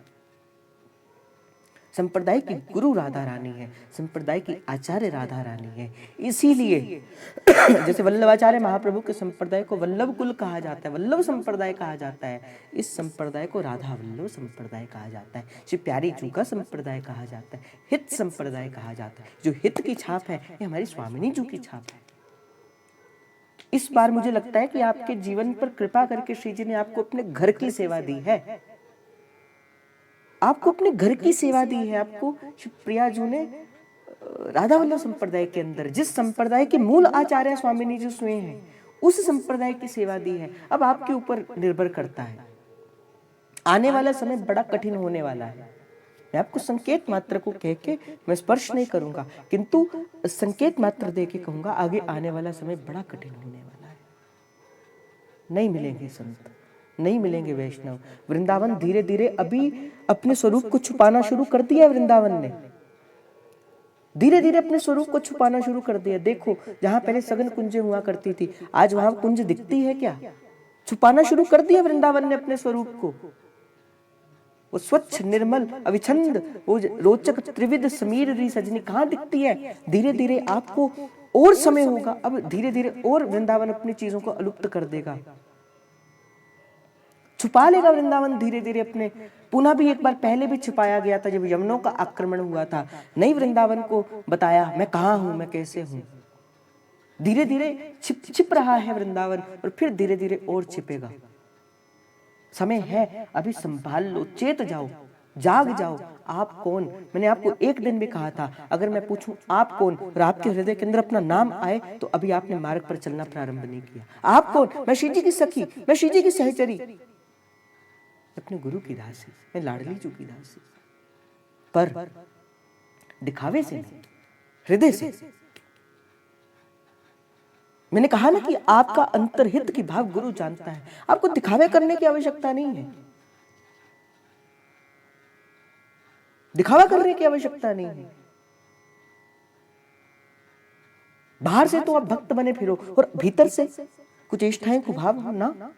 संप्रदाय की गुरु राधा रानी है, संप्रदाय की आचार्य राधा रानी है। इसीलिए जैसे वल्लभाचार्य महाप्रभु के संप्रदाय को वल्लभ कुल कहा जाता है, वल्लभ संप्रदाय कहा जाता है, इस संप्रदाय को राधा वल्लभ संप्रदाय कहा जाता है। श्री प्यारी जू का संप्रदाय कहा जाता है, हित संप्रदाय कहा जाता है। जो हित की छाप है ये हमारी स्वामिनी जू की छाप है। इस बार मुझे लगता है कि आपके जीवन पर कृपा करके श्री जी ने आपको अपने घर की सेवा दी है। आपको अपने घर की सेवा दी है। आपको शिवप्रिया जी ने राधा वल्लभ संप्रदाय के अंदर जिस संप्रदाय के मूल आचार्य स्वामिनी जी स्वयं हैं, उस संप्रदाय की सेवा दी है। अब आपके ऊपर निर्भर करता है। आने वाला समय बड़ा कठिन होने वाला है। मैं आपको संकेत मात्र को कह के मैं स्पर्श नहीं करूंगा, किंतु संकेत मात्र दे के कहूंगा आगे आने वाला समय बड़ा कठिन होने वाला है। नहीं मिलेंगे संत, नहीं मिलेंगे वैष्णव। वृंदावन धीरे धीरे अभी अपने स्वरूप को छुपाना शुरू कर दिया। वृंदावन ने धीरे धीरे अपने स्वरूप को छुपाना शुरू कर दिया। देखो, जहां पहले सघन कुंजें हुआ करती थी, आज वहां कुंज दिखती है क्या? छुपाना शुरू कर दिया वृंदावन ने अपने स्वरूप को। वो स्वच्छ, निर्मल, अविछंद, वो रोचक त्रिविध समीर री सजनी कहां दिखती है? धीरे धीरे आपको और समय होगा, अब धीरे धीरे और वृंदावन अपनी चीजों को अलुप्त कर देगा, छुपा लेगा वृंदावन धीरे धीरे अपने। पुनः भी एक बार पहले भी छुपाया गया था, जब यमुनों का आक्रमण हुआ था। नहीं वृंदावन को बताया मैं कहां हूं, मैं कैसे हूं। धीरे धीरे छिप रहा है वृंदावन, और फिर धीरे धीरे और छिपेगा। समय है, अभी संभाल लो, चेत जाओ, जाग जाओ। आप कौन? मैंने आपको एक दिन भी कहा था, अगर मैं पूछूं आप कौन और आपके हृदय के अंदर अपना नाम आए, तो अभी आपने मार्ग पर चलना प्रारंभ नहीं किया। आप कौन? मैं श्री जी की सखी, मैं श्री जी की सहचरी, अपने गुरु की दासी, मैं लाडली जी की दासी। पर दिखावे से नहीं, हृदय से। मैंने कहा ना कि आपका अंतर्हित की भाव गुरु जानता है। आपको दिखावे करने की आवश्यकता नहीं है, दिखावा करने की आवश्यकता नहीं है। बाहर से तो आप भक्त बने फिरो, और भीतर से कुछ इष्टाएं कुभाव हो ना।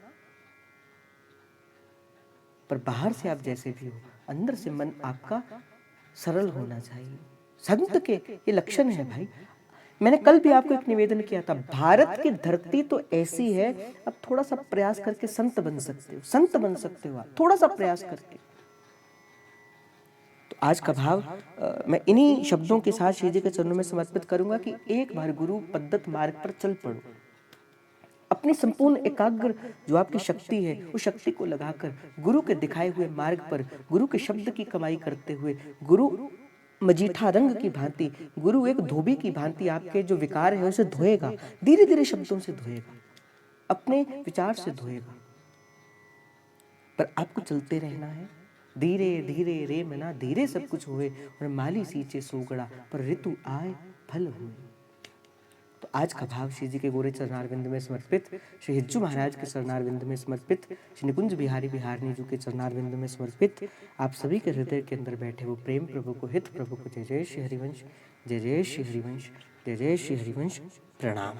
पर बाहर से आप जैसे भी हो, अंदर से मन आपका सरल होना चाहिए। संत के ये लक्षण है भाई। मैंने कल भी आपको एक निवेदन किया था, भारत की धरती तो ऐसी है, अब थोड़ा सा प्रयास करके संत बन सकते हो, संत बन सकते हो आप, थोड़ा सा प्रयास करके। तो आज का भाव मैं इन्हीं शब्दों के साथ श्री जी के चरणों में समर्पित करूंगा कि एक बार गुरु पद्धत मार्ग पर चल पड़ो। अपनी संपूर्ण एकाग्र जो आपकी शक्ति है, उस शक्ति को लगाकर गुरु के दिखाए हुए मार्ग पर, गुरु के शब्द की कमाई करते हुए, गुरु मजीठा रंग की भांति, गुरु एक धोबी की भांति आपके जो विकार है उसे धोएगा, धीरे धीरे शब्दों से धोएगा, अपने विचार से धोएगा। पर आपको चलते रहना है, धीरे धीरे रे मना, धीरे सब कुछ हुए, और माली सींचे सोगड़ा, पर ऋतु आए फल हुए। तो आज का भाव श्री जी के गोरे चरणारविंद में समर्पित, श्री हिज्जू महाराज के चरणारविंद में समर्पित, श्री निकुंज बिहारी बिहारनी जी के चरणारविंद में समर्पित, आप सभी के हृदय के अंदर बैठे वो प्रेम प्रभु को, हित प्रभु को। जय जय श्री हरिवंश, जय जय श्री हरिवंश, जय जय श्री हरिवंश। प्रणाम।